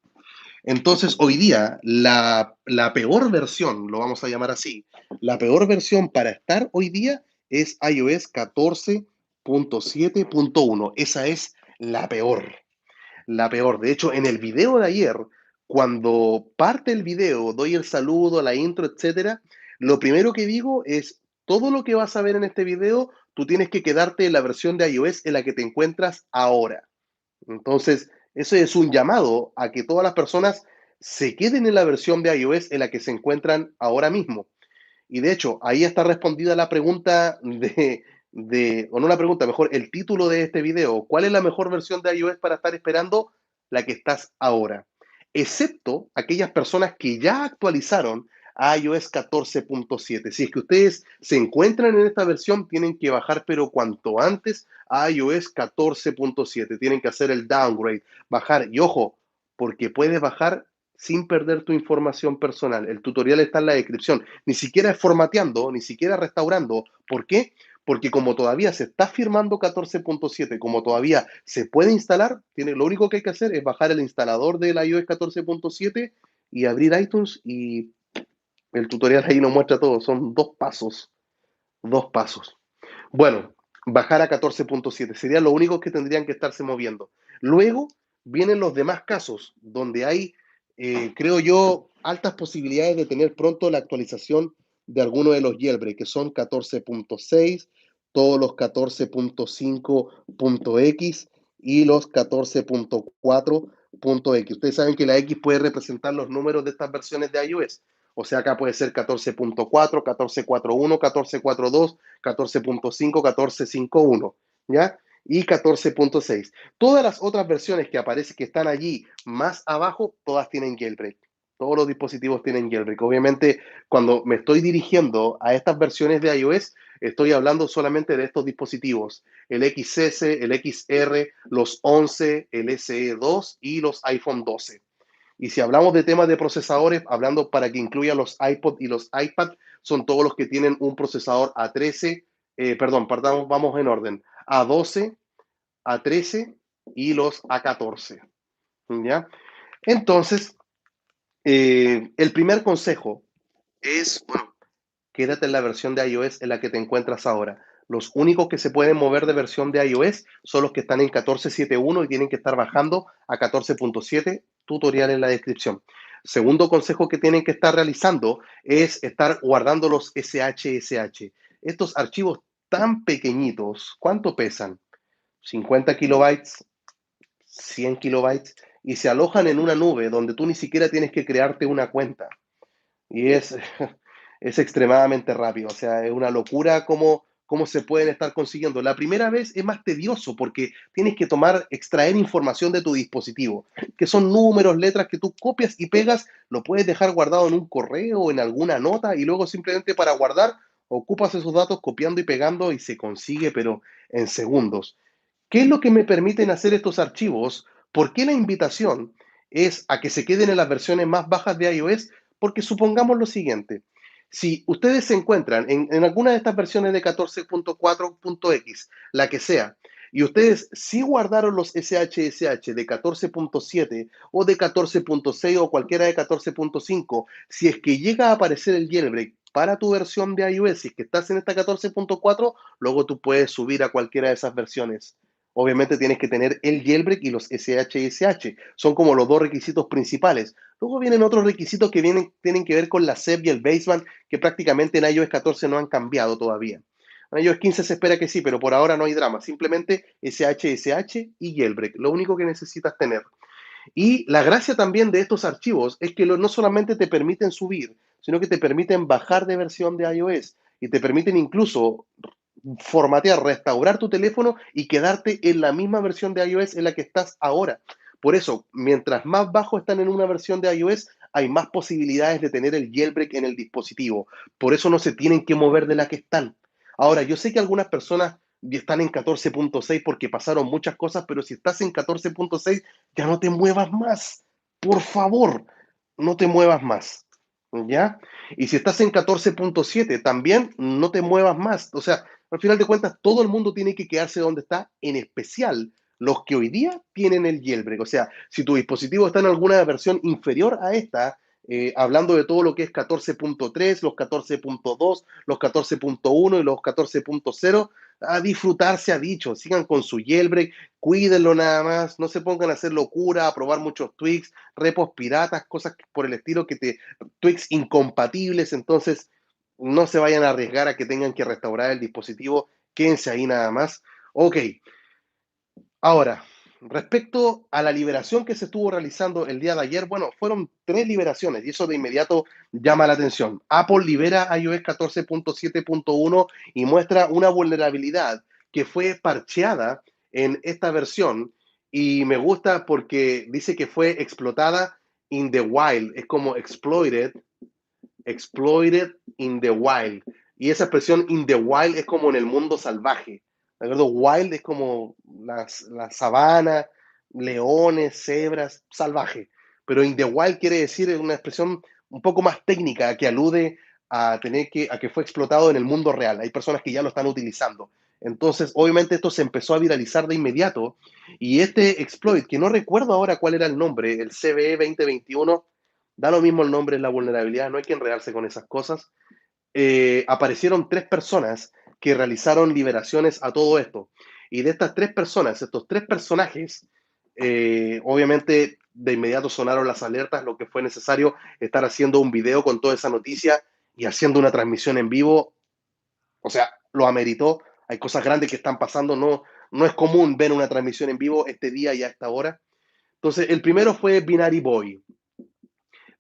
Entonces, hoy día, la peor versión, lo vamos a llamar así, la peor versión para estar hoy día es iOS 14.7.1. Esa es la peor, la peor. De hecho, en el video de ayer, cuando parte el video, doy el saludo, la intro, etcétera, lo primero que digo es, todo lo que vas a ver en este video, tú tienes que quedarte en la versión de iOS en la que te encuentras ahora. Entonces, eso es un llamado a que todas las personas se queden en la versión de iOS en la que se encuentran ahora mismo. Y de hecho, ahí está respondida la pregunta o no la pregunta, mejor el título de este video. ¿Cuál es la mejor versión de iOS para estar esperando? La que estás ahora. Excepto aquellas personas que ya actualizaron a iOS 14.7. Si es que ustedes se encuentran en esta versión, tienen que bajar, pero cuanto antes, a iOS 14.7. Tienen que hacer el downgrade, bajar. Y ojo, porque puedes bajar sin perder tu información personal. El tutorial está en la descripción. Ni siquiera es formateando, ni siquiera restaurando. ¿Por qué? Porque como todavía se está firmando 14.7, como todavía se puede instalar, lo único que hay que hacer es bajar el instalador del iOS 14.7 y abrir iTunes y el tutorial ahí nos muestra todo. Son dos pasos. Dos pasos. Bueno, bajar a 14.7 sería lo único que tendrían que estarse moviendo. Luego vienen los demás casos donde hay, creo yo, altas posibilidades de tener pronto la actualización de alguno de los jailbreak, que son 14.6, todos los 14.5.x y los 14.4.x. Ustedes saben que la X puede representar los números de estas versiones de iOS. O sea, acá puede ser 14.4, 14.4.1, 14.4.2, 14.5, 14.5.1, ¿ya? Y 14.6. Todas las otras versiones que aparecen, que están allí más abajo, todas tienen jailbreak. Todos los dispositivos tienen jailbreak. Obviamente, cuando me estoy dirigiendo a estas versiones de iOS, estoy hablando solamente de estos dispositivos. El XS, el XR, los 11, el SE2 y los iPhone 12. Y si hablamos de temas de procesadores, hablando para que incluya los iPod y los iPad, son todos los que tienen un procesador A13, perdón, partamos, vamos en orden, A12, A13 y los A14, ¿ya? Entonces, el primer consejo es, bueno, quédate en la versión de iOS en la que te encuentras ahora. Los únicos que se pueden mover de versión de iOS son los que están en 14.7.1 y tienen que estar bajando a 14.7, tutorial en la descripción. Segundo consejo que tienen que estar realizando es estar guardando los SHSH. Estos archivos tan pequeñitos, ¿cuánto pesan? 50 kilobytes, 100 kilobytes, y se alojan en una nube donde tú ni siquiera tienes que crearte una cuenta. Y es extremadamente rápido, o sea, es una locura cómo se pueden estar consiguiendo. La primera vez es más tedioso porque tienes que extraer información de tu dispositivo, que son números, letras que tú copias y pegas, lo puedes dejar guardado en un correo o en alguna nota y luego simplemente para guardar ocupas esos datos copiando y pegando y se consigue, pero en segundos. ¿Qué es lo que me permiten hacer estos archivos? ¿Por qué la invitación es a que se queden en las versiones más bajas de iOS? Porque supongamos lo siguiente, si ustedes se encuentran en alguna de estas versiones de 14.4.x, la que sea, y ustedes sí guardaron los SHSH de 14.7 o de 14.6 o cualquiera de 14.5, si es que llega a aparecer el jailbreak para tu versión de iOS, si es que estás en esta 14.4, luego tú puedes subir a cualquiera de esas versiones. Obviamente tienes que tener el jailbreak y los SHSH. Son como los dos requisitos principales. Luego vienen otros requisitos que tienen que ver con la SEP y el baseband, que prácticamente en iOS 14 no han cambiado todavía. En iOS 15 se espera que sí, pero por ahora no hay drama. Simplemente SHSH y jailbreak. Lo único que necesitas tener. Y la gracia también de estos archivos es que no solamente te permiten subir, sino que te permiten bajar de versión de iOS y te permiten incluso formatear, restaurar tu teléfono y quedarte en la misma versión de iOS en la que estás ahora. Por eso, mientras más bajo están en una versión de iOS, hay más posibilidades de tener el jailbreak en el dispositivo. Por eso no se tienen que mover de la que están. Ahora, yo sé que algunas personas están en 14.6 porque pasaron muchas cosas, pero si estás en 14.6, ya no te muevas más. Por favor, no te muevas más. ¿Ya? Y si estás en 14.7, también no te muevas más. O sea, al final de cuentas, todo el mundo tiene que quedarse donde está, en especial los que hoy día tienen el jailbreak. O sea, si tu dispositivo está en alguna versión inferior a esta, hablando de todo lo que es 14.3, los 14.2, los 14.1 y los 14.0, a disfrutar se ha dicho, sigan con su jailbreak, cuídenlo nada más, no se pongan a hacer locura, a probar muchos tweaks, repos piratas, cosas por el estilo tweaks incompatibles, entonces no se vayan a arriesgar a que tengan que restaurar el dispositivo, quédense ahí nada más. Ok, ahora, respecto a la liberación que se estuvo realizando el día de ayer, bueno, fueron 3 liberaciones y eso de inmediato llama la atención. Apple libera iOS 14.7.1 y muestra una vulnerabilidad que fue parcheada en esta versión y me gusta porque dice que fue explotada in the wild, es como exploited in the wild. Y esa expresión in the wild es como en el mundo salvaje. ¿De acuerdo? Wild es como la sabana, leones, cebras, salvaje. Pero in the wild quiere decir una expresión un poco más técnica que alude a que fue explotado en el mundo real. Hay personas que ya lo están utilizando. Entonces, obviamente esto se empezó a viralizar de inmediato y este exploit, que no recuerdo ahora cuál era el nombre, el CVE 2021, da lo mismo el nombre, es la vulnerabilidad, no hay que enredarse con esas cosas. Aparecieron 3 personas que realizaron liberaciones a todo esto. Y de estas 3 personas, estos 3 personajes, obviamente de inmediato sonaron las alertas, lo que fue necesario estar haciendo un video con toda esa noticia y haciendo una transmisión en vivo. O sea, lo ameritó. Hay cosas grandes que están pasando, no es común ver una transmisión en vivo este día y a esta hora. Entonces, el primero fue Binary Boy.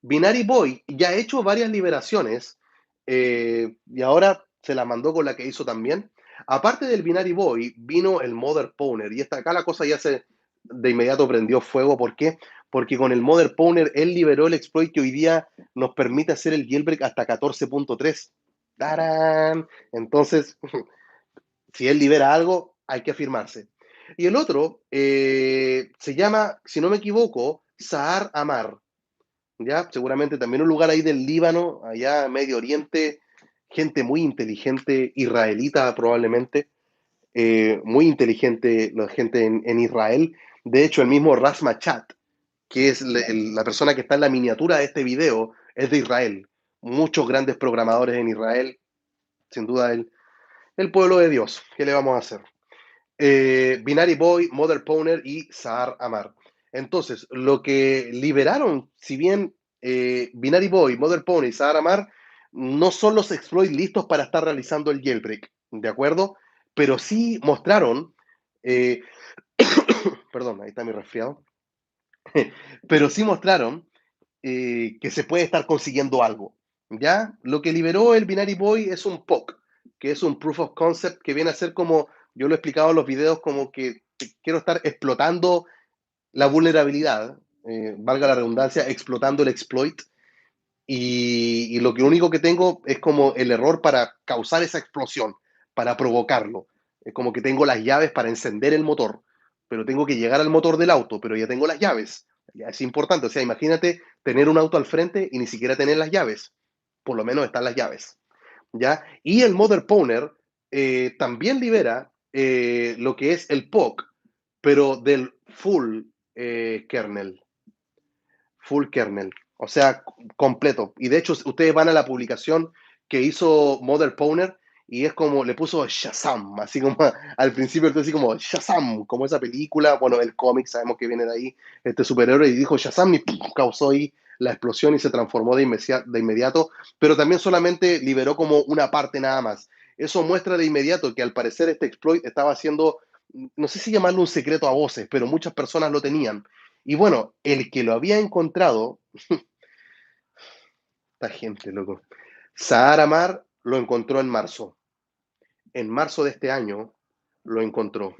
Binary Boy ya ha hecho varias liberaciones y ahora se la mandó con la que hizo también. Aparte del Binary Boy, vino el Mother Pwner y esta, acá la cosa ya se de inmediato prendió fuego. ¿Por qué? Porque con el Mother Pwner él liberó el exploit que hoy día nos permite hacer el jailbreak hasta 14.3. ¡Tarán! Entonces, si él libera algo, hay que afirmarse. Y el otro se llama, si no me equivoco, Sahar Amar. ¿Ya? Seguramente también un lugar ahí del Líbano, allá en Medio Oriente, gente muy inteligente, israelita probablemente, muy inteligente la gente en Israel. De hecho, el mismo Ras Machat, que es la persona que está en la miniatura de este video, es de Israel. Muchos grandes programadores en Israel, sin duda el pueblo de Dios. ¿Qué le vamos a hacer? Binary Boy, Mother Pwner y Sahar Amar. Entonces, lo que liberaron, si bien Binary Boy, Mother Pwner y Sahar Amar no son los exploits listos para estar realizando el jailbreak, ¿de acuerdo? Pero sí mostraron, eh, perdón, ahí está mi resfriado, pero sí mostraron que se puede estar consiguiendo algo, ¿ya? Lo que liberó el Binary Boy es un POC, que es un Proof of Concept, que viene a ser como, yo lo he explicado en los videos, como que quiero estar explotando la vulnerabilidad, valga la redundancia, explotando el exploit, y lo que único que tengo es como el error para causar esa explosión, para provocarlo. Es como que tengo las llaves para encender el motor, pero tengo que llegar al motor del auto, pero ya tengo las llaves. Ya es importante, o sea, imagínate tener un auto al frente y ni siquiera tener las llaves. Por lo menos están las llaves. ¿Ya? Y el Mother Pwner también libera lo que es el POC, pero del kernel full kernel, o sea, completo. Y de hecho, ustedes van a la publicación que hizo Mother Pwner y es como, le puso Shazam, así como al principio, así como Shazam, como esa película, bueno, el cómic, sabemos que viene de ahí, este superhéroe, y dijo Shazam y ¡pum! Causó ahí la explosión y se transformó de inmediato, pero también solamente liberó como una parte nada más. Eso muestra de inmediato que al parecer este exploit estaba haciendo, no sé si llamarlo un secreto a voces, pero muchas personas lo tenían. Y bueno, el que lo había encontrado, esta gente, loco, Sahar Amar lo encontró en marzo. En marzo de este año lo encontró.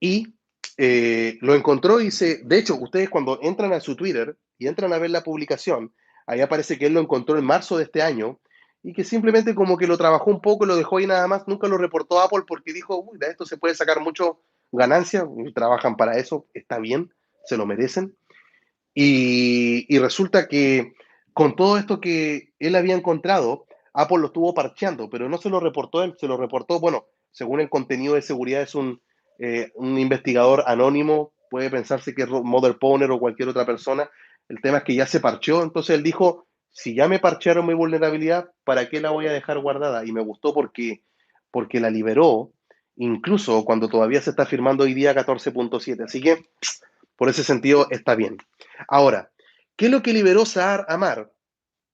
Y lo encontró y se... De hecho, ustedes cuando entran a su Twitter y entran a ver la publicación, ahí aparece que él lo encontró en marzo de este año y que simplemente como que lo trabajó un poco, lo dejó ahí nada más, nunca lo reportó a Apple porque dijo, uy, de esto se puede sacar mucho ganancia, trabajan para eso, está bien, se lo merecen. Y resulta que con todo esto que él había encontrado, Apple lo estuvo parcheando, pero no se lo reportó él, se lo reportó, bueno, según el contenido de seguridad es un investigador anónimo, puede pensarse que es Mother Pwner o cualquier otra persona, el tema es que ya se parcheó, entonces él dijo, si ya me parchearon mi vulnerabilidad, ¿para qué la voy a dejar guardada? Y me gustó porque la liberó, incluso cuando todavía se está firmando hoy día 14.7, así que por ese sentido está bien. Ahora, ¿qué es lo que liberó Sahar Amar?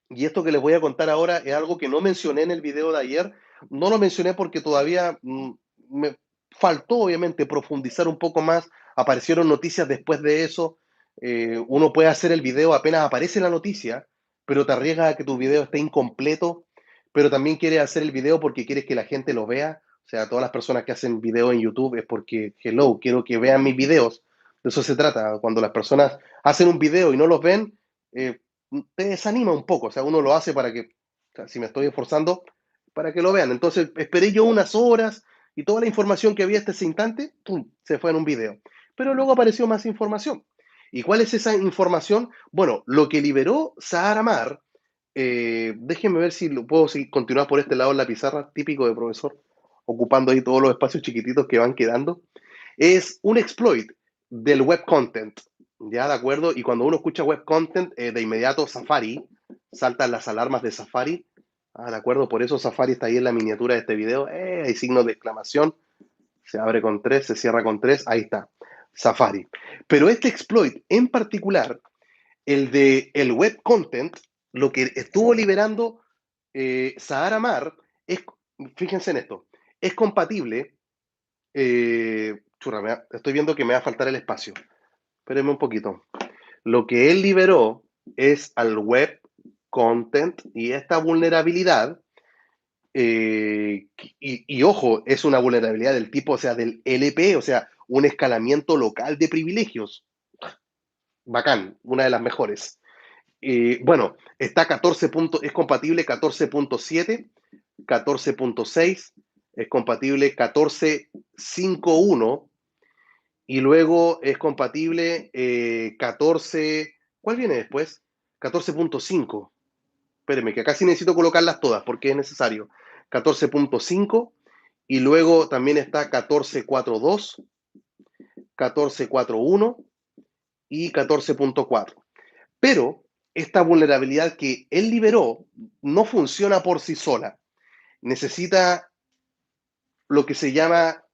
Y esto que les voy a contar ahora es algo que no mencioné en el video de ayer. No lo mencioné porque todavía me faltó, obviamente, profundizar un poco más. Aparecieron noticias después de eso. Uno puede hacer el video apenas aparece la noticia, pero te arriesgas a que tu video esté incompleto. Pero también quieres hacer el video porque quieres que la gente lo vea. O sea, todas las personas que hacen video en YouTube es porque, hello, quiero que vean mis videos. De eso se trata. Cuando las personas hacen un video y no los ven, eh, te desanima un poco, o sea, uno lo hace para que, o sea, si me estoy esforzando, para que lo vean. Entonces, esperé yo unas horas y toda la información que había hasta ese instante, ¡pum!, se fue en un video. Pero luego apareció más información. ¿Y cuál es esa información? Bueno, lo que liberó Sahar Amar, déjenme ver si lo puedo continuar por este lado en la pizarra, típico de profesor, ocupando ahí todos los espacios chiquititos que van quedando, es un exploit del web content. ¿Ya? ¿De acuerdo? Y cuando uno escucha web content, de inmediato Safari, saltan las alarmas de Safari. ¿De acuerdo? Por eso Safari está ahí en la miniatura de este video. Hay signos de exclamación. Se abre con 3, se cierra con 3. Ahí está. Safari. Pero este exploit en particular, el de el web content, lo que estuvo liberando Sahar Amar, es, fíjense en esto, es compatible. Churra, estoy viendo que me va a faltar el espacio. Espérenme un poquito. Lo que él liberó es al web content y esta vulnerabilidad, y ojo, es una vulnerabilidad del tipo, o sea, del LP, o sea, un escalamiento local de privilegios. Bacán, una de las mejores. Bueno, está 14 es compatible 14.7, 14.6, es compatible 14.5.1 y luego es compatible 14, ¿cuál viene después? 14.5. Espérenme, que acá sí necesito colocarlas todas porque es necesario. 14.5 y luego también está 14.4.2, 14.4.1 y 14.4. Pero esta vulnerabilidad que él liberó no funciona por sí sola. Necesita lo que se llama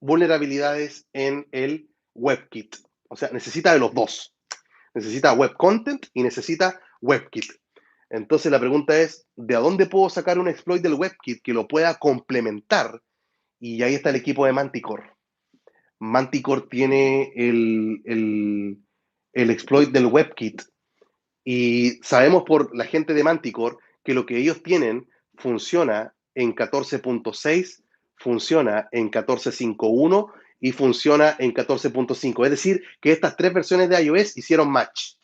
vulnerabilidades en el WebKit. O sea, necesita de los dos. Necesita Web Content y necesita WebKit. Entonces la pregunta es, ¿de dónde puedo sacar un exploit del WebKit que lo pueda complementar? Y ahí está el equipo de Manticore. Manticore tiene el exploit del WebKit. Y sabemos por la gente de Manticore que lo que ellos tienen funciona en 14.6, funciona en 14.5.1 y funciona en 14.5. Es decir, que estas tres versiones de iOS hicieron match.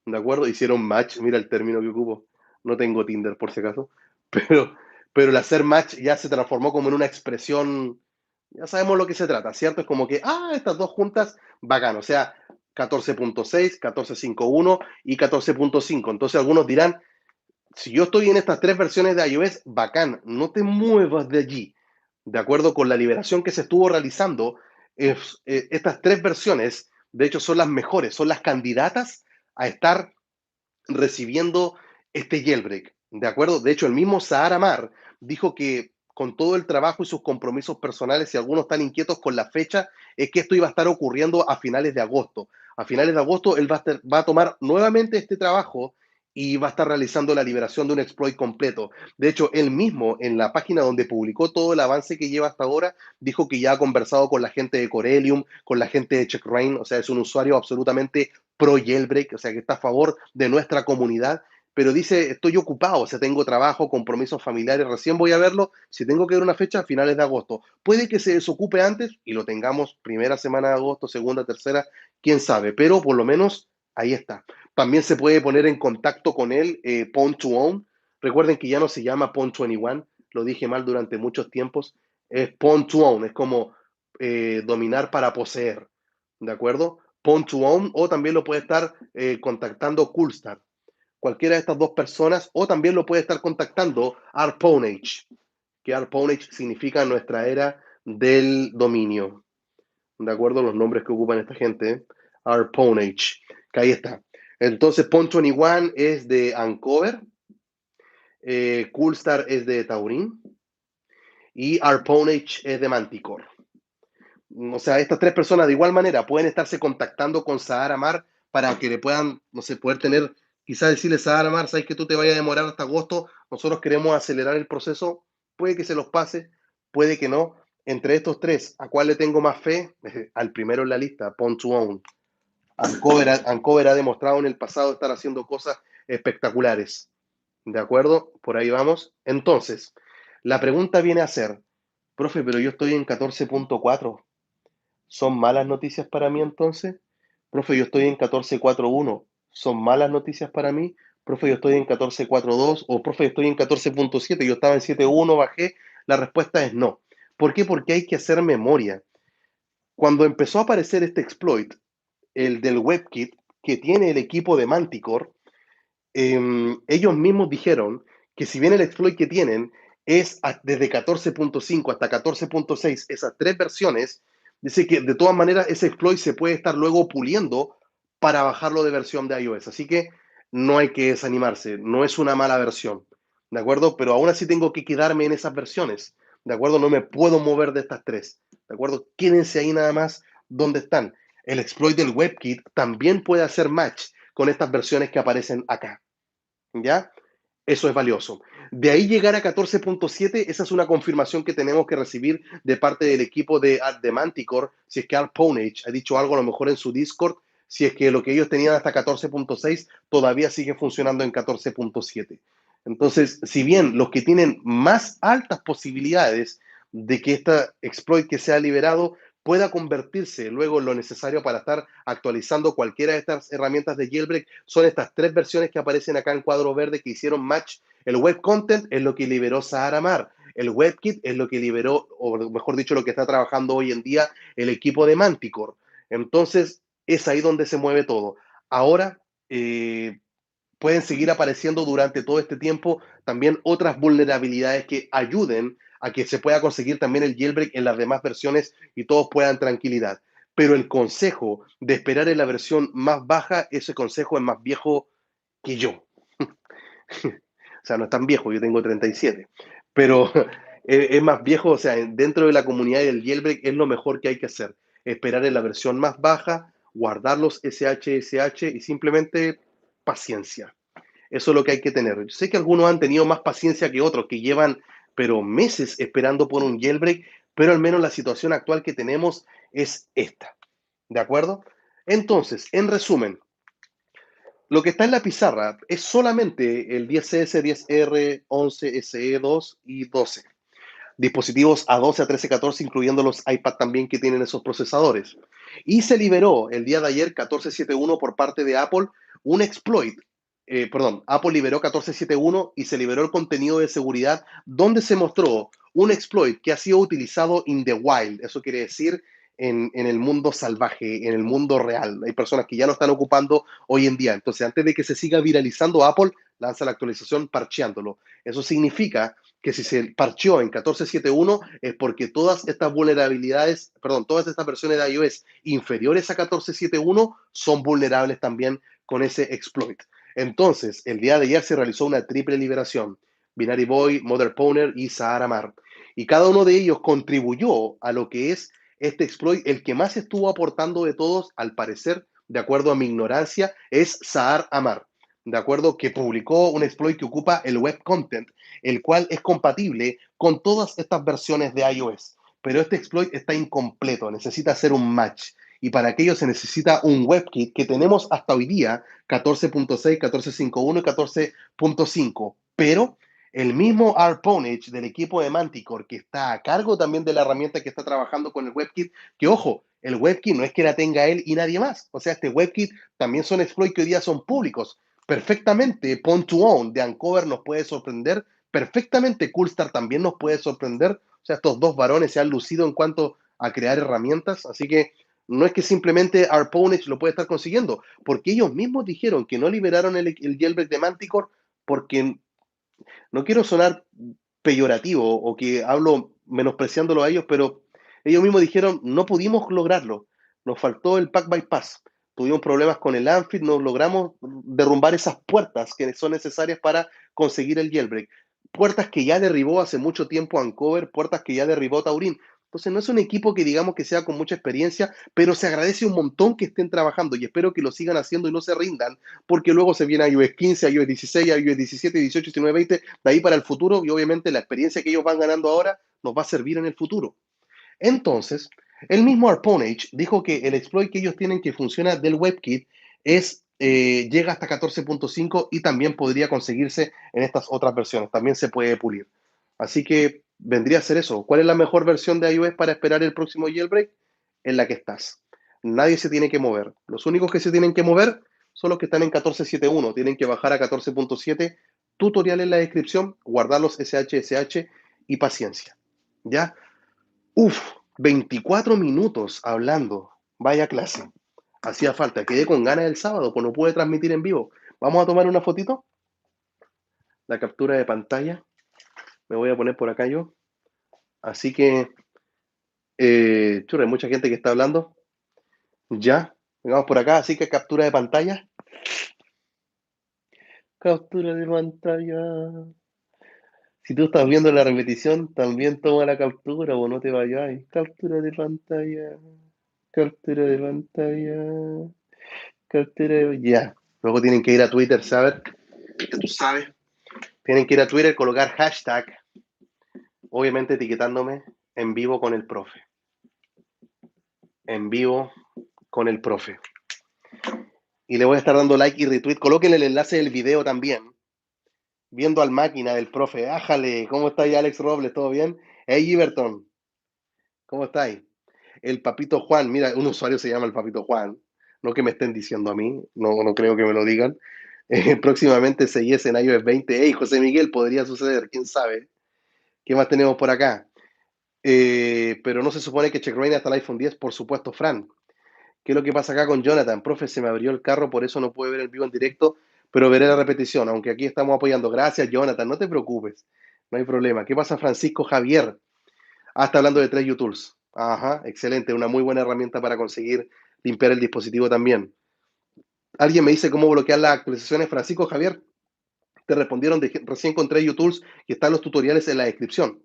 ¿De acuerdo? Hicieron match. Mira el término que ocupo. No tengo Tinder por si acaso. Pero, pero el hacer match ya se transformó como en una expresión. Ya sabemos lo que se trata, ¿cierto? Es como que, estas dos juntas, bacán. O sea, 14.6, 14.5.1 y 14.5. Entonces algunos dirán, si yo estoy en estas tres versiones de iOS, bacán, no te muevas de allí. De acuerdo con la liberación que se estuvo realizando, estas tres versiones, de hecho, son las mejores, son las candidatas a estar recibiendo este jailbreak. ¿De acuerdo? De hecho, el mismo Sahara Mar dijo que con todo el trabajo y sus compromisos personales, si algunos están inquietos con la fecha, es que esto iba a estar ocurriendo a finales de agosto. A finales de agosto él va a tomar nuevamente este trabajo y va a estar realizando la liberación de un exploit completo. De hecho, él mismo, en la página donde publicó todo el avance que lleva hasta ahora, dijo que ya ha conversado con la gente de Corellium, con la gente de CheckRain, o sea, es un usuario absolutamente pro jailbreak, o sea, que está a favor de nuestra comunidad, pero dice, estoy ocupado, o sea, tengo trabajo, compromisos familiares, recién voy a verlo, si tengo que ver una fecha, a finales de agosto. Puede que se desocupe antes y lo tengamos primera semana de agosto, segunda, tercera, quién sabe, pero por lo menos ahí está. También se puede poner en contacto con él, Pwn2Own. Recuerden que ya no se llama Pwn21, lo dije mal durante muchos tiempos, es Pwn2Own, es como dominar para poseer, ¿de acuerdo? Pwn2Own o también lo puede estar contactando Coolstar, cualquiera de estas dos personas, o también lo puede estar contactando Arponage, que Arponage significa nuestra era del dominio. ¿De acuerdo? Los nombres que ocupan esta gente. Arponage, que ahí está. Entonces, Pwn21 es de Uncover, Coolstar es de Taurin y Arponage es de Manticore. O sea, estas tres personas de igual manera pueden estarse contactando con Sahara Mar para que le puedan, no sé, poder tener, quizás decirle, Sahara Mar, sabes que tú te vayas a demorar hasta agosto, nosotros queremos acelerar el proceso, puede que se los pase, puede que no. Entre estos tres, ¿a cuál le tengo más fe? Al primero en la lista, Pwn2Own. Uncover ha demostrado en el pasado estar haciendo cosas espectaculares. ¿De acuerdo? Por ahí vamos. Entonces, la pregunta viene a ser, profe, pero yo estoy en 14.4. ¿Son malas noticias para mí entonces? Profe, yo estoy en 14.4.1. ¿Son malas noticias para mí? Profe, yo estoy en 14.4.2 o profe, yo estoy en 14.7. Yo estaba en 7.1, bajé. La respuesta es no. ¿Por qué? Porque hay que hacer memoria. Cuando empezó a aparecer este exploit, el del WebKit, que tiene el equipo de Manticore, ellos mismos dijeron que si bien el exploit que tienen es desde 14.5 hasta 14.6, esas tres versiones, dice que de todas maneras ese exploit se puede estar luego puliendo para bajarlo de versión de iOS. Así que no hay que desanimarse, no es una mala versión, ¿de acuerdo? Pero aún así tengo que quedarme en esas versiones, ¿de acuerdo? No me puedo mover de estas tres, ¿de acuerdo? Quédense ahí nada más donde están. El exploit del WebKit también puede hacer match con estas versiones que aparecen acá. ¿Ya? Eso es valioso. De ahí llegar a 14.7, esa es una confirmación que tenemos que recibir de parte del equipo de Manticore. Si es que Arponage ha dicho algo a lo mejor en su Discord, si es que lo que ellos tenían hasta 14.6 todavía sigue funcionando en 14.7. Entonces, si bien los que tienen más altas posibilidades de que esta exploit que sea liberado pueda convertirse luego en lo necesario para estar actualizando cualquiera de estas herramientas de jailbreak, son estas tres versiones que aparecen acá en cuadro verde que hicieron match. El web content es lo que liberó Sahara Mar. El WebKit es lo que liberó, o mejor dicho, lo que está trabajando hoy en día el equipo de Manticore. Entonces, es ahí donde se mueve todo. Ahora, pueden seguir apareciendo durante todo este tiempo también otras vulnerabilidades que ayuden a que se pueda conseguir también el jailbreak en las demás versiones y todos puedan tranquilidad. Pero el consejo de esperar en la versión más baja, ese consejo es más viejo que yo. O sea, no es tan viejo, yo tengo 37, pero es más viejo, o sea, dentro de la comunidad del jailbreak es lo mejor que hay que hacer, esperar en la versión más baja, guardar los SH y simplemente paciencia. Eso es lo que hay que tener. Yo sé que algunos han tenido más paciencia que otros, que llevan pero meses esperando por un jailbreak, pero al menos la situación actual que tenemos es esta. ¿De acuerdo? Entonces, en resumen, lo que está en la pizarra es solamente el 10CS, 10R, 11 SE2 y 12. Dispositivos A12, A13, 14, incluyendo los iPad también que tienen esos procesadores. Y se liberó el día de ayer 14.7.1 por parte de Apple, un exploit. Apple liberó 14.7.1 y se liberó el contenido de seguridad donde se mostró un exploit que ha sido utilizado in the wild. Eso quiere decir en el mundo salvaje, en el mundo real. Hay personas que ya lo están ocupando hoy en día. Entonces, antes de que se siga viralizando, Apple lanza la actualización parcheándolo. Eso significa que si se parcheó en 14.7.1 es porque todas estas vulnerabilidades, perdón, todas estas versiones de iOS inferiores a 14.7.1 son vulnerables también con ese exploit. Entonces, el día de ayer se realizó una triple liberación. Binary Boy, Mother Pwner y Sahara Mar. Y cada uno de ellos contribuyó a lo que es este exploit. El que más estuvo aportando de todos, al parecer, de acuerdo a mi ignorancia, es Sahar Amar, de acuerdo, que publicó un exploit que ocupa el web content, el cual es compatible con todas estas versiones de iOS. Pero este exploit está incompleto, necesita hacer un match. Y para aquello se necesita un WebKit que tenemos hasta hoy día, 14.6, 14.5.1 y 14.5. Pero el mismo Arponage del equipo de Manticore, que está a cargo también de la herramienta que está trabajando con el WebKit, que ojo, el WebKit no es que la tenga él y nadie más. O sea, este WebKit también son exploits que hoy día son públicos. Perfectamente, Pwn to Own de Uncover nos puede sorprender. Perfectamente, Coolstar también nos puede sorprender. O sea, estos dos varones se han lucido en cuanto a crear herramientas. Así que no es que simplemente Arponage lo puede estar consiguiendo, porque ellos mismos dijeron que no liberaron el jailbreak de Manticore porque no quiero sonar peyorativo o que hablo menospreciándolo a ellos, pero ellos mismos dijeron, no pudimos lograrlo, nos faltó el pack bypass, tuvimos problemas con el Amphit, no logramos derrumbar esas puertas que son necesarias para conseguir el jailbreak. Puertas que ya derribó hace mucho tiempo Uncover, puertas que ya derribó Taurin. Entonces no es un equipo que digamos que sea con mucha experiencia, pero se agradece un montón que estén trabajando y espero que lo sigan haciendo y no se rindan, porque luego se viene a iOS 15, a iOS 16, a iOS 17, 18, 19, 20, de ahí para el futuro, y obviamente la experiencia que ellos van ganando ahora nos va a servir en el futuro. Entonces, el mismo Arponage dijo que el exploit que ellos tienen que funciona del WebKit llega hasta 14.5 y también podría conseguirse en estas otras versiones, también se puede pulir. Así que vendría a ser eso. ¿Cuál es la mejor versión de iOS para esperar el próximo jailbreak? En la que estás. Nadie se tiene que mover. Los únicos que se tienen que mover son los que están en 14.7.1. Tienen que bajar a 14.7. Tutorial en la descripción, guardar los SH y paciencia. ¿Ya? Uf, 24 minutos hablando. Vaya clase. Hacía falta. Quedé con ganas el sábado, pues no pude transmitir en vivo. Vamos a tomar una fotito. La captura de pantalla. Me voy a poner por acá yo. Así que, churra, hay mucha gente que está hablando. Ya, vengamos por acá. Así que captura de pantalla. Captura de pantalla. Si tú estás viendo la repetición, también toma la captura o no te vayas. Captura de pantalla. Captura de pantalla. Captura de... Ya. Luego tienen que ir a Twitter, ¿sabes? Que tú sabes. Tienen que ir a Twitter, colocar hashtag, obviamente etiquetándome en vivo con el profe. En vivo con el profe. Y le voy a estar dando like y retweet. Coloquen el enlace del video también. Viendo al máquina del profe. Ájale, ¿cómo está ahí Alex Robles? ¿Todo bien? Hey, Iberton, ¿cómo estáis? El Papito Juan, mira, un usuario se llama el Papito Juan. No que me estén diciendo a mí, no creo que me lo digan. Próximamente seguís en iOS 20. Hey, José Miguel, podría suceder, quién sabe. ¿Qué más tenemos por acá? Pero no se supone que checkra hasta el iPhone 10, por supuesto, Fran. ¿Qué es lo que pasa acá con Jonathan? Profe, se me abrió el carro, por eso no pude ver el vivo en directo, pero veré la repetición, aunque aquí estamos apoyando. Gracias, Jonathan, no te preocupes, no hay problema. ¿Qué pasa, Francisco Javier? Ah, está hablando de 3U Ajá, excelente, una muy buena herramienta para conseguir limpiar el dispositivo también. Alguien me dice cómo bloquear las actualizaciones. Francisco Javier, te respondieron recién con 3U y están los tutoriales en la descripción.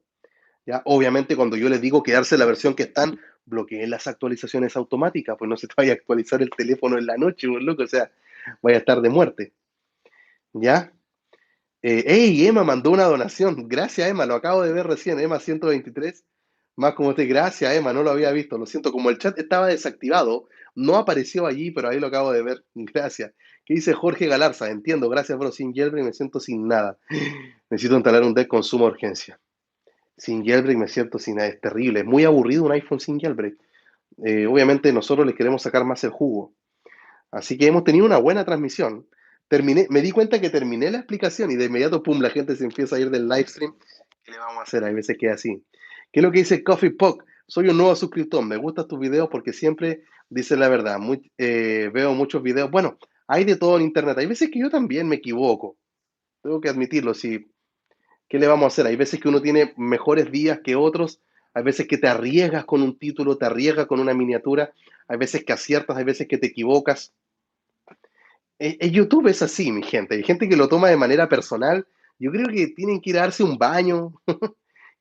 ¿Ya? Obviamente, cuando yo les digo quedarse en la versión que están, bloqueen las actualizaciones automáticas, pues no se te vaya a actualizar el teléfono en la noche, pues, loco, o sea, vaya a estar de muerte. ¿Ya? Hey, Emma mandó una donación. Gracias, Emma, lo acabo de ver recién, Emma 123. Más como usted, gracias, Emma, no lo había visto. Lo siento, como el chat estaba desactivado, no apareció allí, pero ahí lo acabo de ver. Gracias. ¿Qué dice Jorge Galarza? Entiendo, gracias, bro. Sin jailbreak me siento sin nada. Necesito instalar un deck con suma urgencia. Sin jailbreak me siento sin nada. Es terrible. Es muy aburrido un iPhone sin jailbreak. Obviamente nosotros les queremos sacar más el jugo. Así que hemos tenido una buena transmisión. Terminé, me di cuenta que terminé la explicación y de inmediato, pum, la gente se empieza a ir del live stream. ¿Qué le vamos a hacer? Hay veces que es así. ¿Qué es lo que dice Coffee Puck? Soy un nuevo suscriptor. Me gustan tus videos porque siempre dicen la verdad. Veo muchos videos. Bueno, hay de todo en internet. Hay veces que yo también me equivoco. Tengo que admitirlo. Sí, ¿qué le vamos a hacer? Hay veces que uno tiene mejores días que otros, hay veces que te arriesgas con un título, te arriesgas con una miniatura, hay veces que aciertas, hay veces que te equivocas. En YouTube es así, mi gente. Hay gente que lo toma de manera personal. Yo creo que tienen que ir a darse un baño,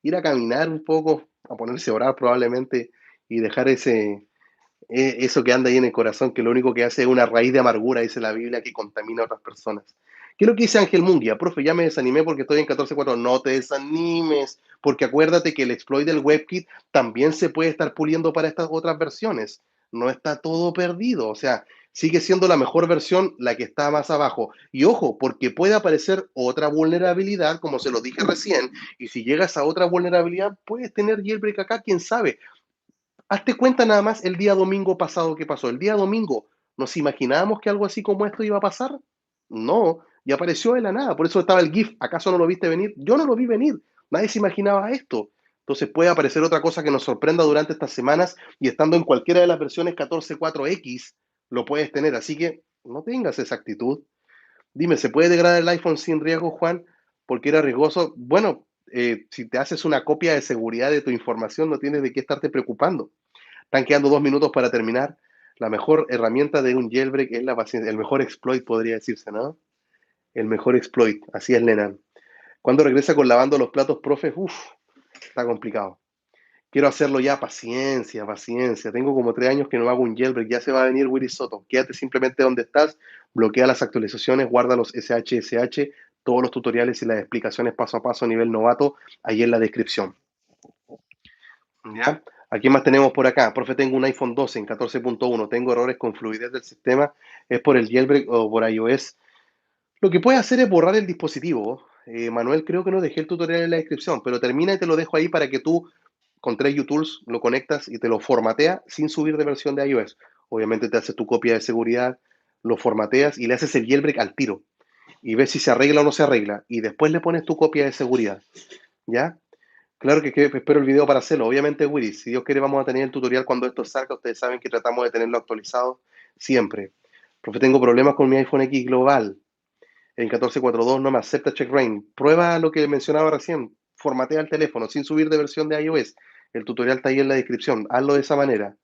ir a caminar un poco, a ponerse a orar probablemente y dejar eso que anda ahí en el corazón, que lo único que hace es una raíz de amargura, dice la Biblia, que contamina a otras personas. ¿Qué es lo que dice Ángel Munguia? Profe, ya me desanimé porque estoy en 14.4. No te desanimes, porque acuérdate que el exploit del WebKit también se puede estar puliendo para estas otras versiones. No está todo perdido, o sea, sigue siendo la mejor versión la que está más abajo. Y ojo, porque puede aparecer otra vulnerabilidad, como se lo dije recién, y si llegas a otra vulnerabilidad, puedes tener jailbreak acá, quién sabe. Hazte cuenta nada más el día domingo pasado que pasó. El día domingo, ¿nos imaginábamos que algo así como esto iba a pasar? No, y apareció de la nada. Por eso estaba el GIF. ¿Acaso no lo viste venir? Yo no lo vi venir. Nadie se imaginaba esto. Entonces puede aparecer otra cosa que nos sorprenda durante estas semanas y estando en cualquiera de las versiones 14.4X, lo puedes tener. Así que no tengas esa actitud. Dime, ¿se puede degradar el iPhone sin riesgo, Juan? Porque era riesgoso. Bueno, si te haces una copia de seguridad de tu información, no tienes de qué estarte preocupando. Están quedando 2 minutos para terminar. La mejor herramienta de un jailbreak es la paciencia. El mejor exploit podría decirse, ¿no? El mejor exploit. Así es, Lenan. Cuando regresa con lavando los platos, profe, uff, está complicado. Quiero hacerlo ya, paciencia, paciencia. Tengo como 3 años que no hago un jailbreak. Ya se va a venir Willy Soto. Quédate simplemente donde estás, bloquea las actualizaciones, guarda los SHSH, todos los tutoriales y las explicaciones paso a paso a nivel novato, ahí en la descripción. ¿Ya? ¿A quién más tenemos por acá? Profe, tengo un iPhone 12 en 14.1. Tengo errores con fluidez del sistema. ¿Es por el jailbreak o por iOS? Lo que puedes hacer es borrar el dispositivo. Manuel, creo que no dejé el tutorial en la descripción, pero termina y te lo dejo ahí para que tú con 3U lo conectas y te lo formatea sin subir de versión de iOS. Obviamente te haces tu copia de seguridad, lo formateas y le haces el jailbreak al tiro. Y ves si se arregla o no se arregla. Y después le pones tu copia de seguridad. ¿Ya? Claro que espero el video para hacerlo. Obviamente, Willy, si Dios quiere, vamos a tener el tutorial cuando esto salga. Ustedes saben que tratamos de tenerlo actualizado siempre. Profe, tengo problemas con mi iPhone X Global. En 14.4.2 no me acepta checkra. Prueba lo que mencionaba recién. Formatea el teléfono sin subir de versión de iOS. El tutorial está ahí en la descripción. Hazlo de esa manera.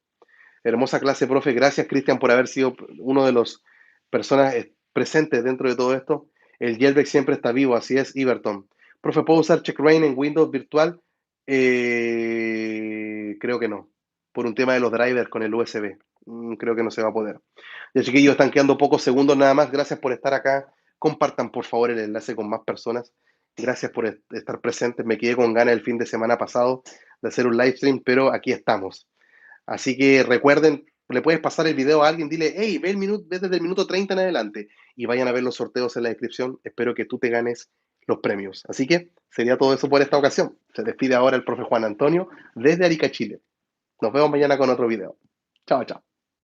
Hermosa clase, profe. Gracias, Cristian, por haber sido uno de los personas presentes dentro de todo esto. El jailbreak siempre está vivo, así es, Iberton. Profe, ¿puedo usar checkra en Windows virtual? Creo que no. Por un tema de los drivers con el USB. Creo que no se va a poder. Ya, chiquillos, están quedando pocos segundos nada más. Gracias por estar acá. Compartan, por favor, el enlace con más personas. Gracias por estar presentes. Me quedé con ganas el fin de semana pasado de hacer un live stream, pero aquí estamos. Así que recuerden, Le puedes pasar el video a alguien, dile, hey, ve desde el minuto 30 en adelante y vayan a ver los sorteos en la descripción. Espero que tú te ganes los premios. Así que sería todo eso por esta ocasión. Se despide ahora el profe Juan Antonio desde Arica, Chile. Nos vemos mañana con otro video. Chao, chao.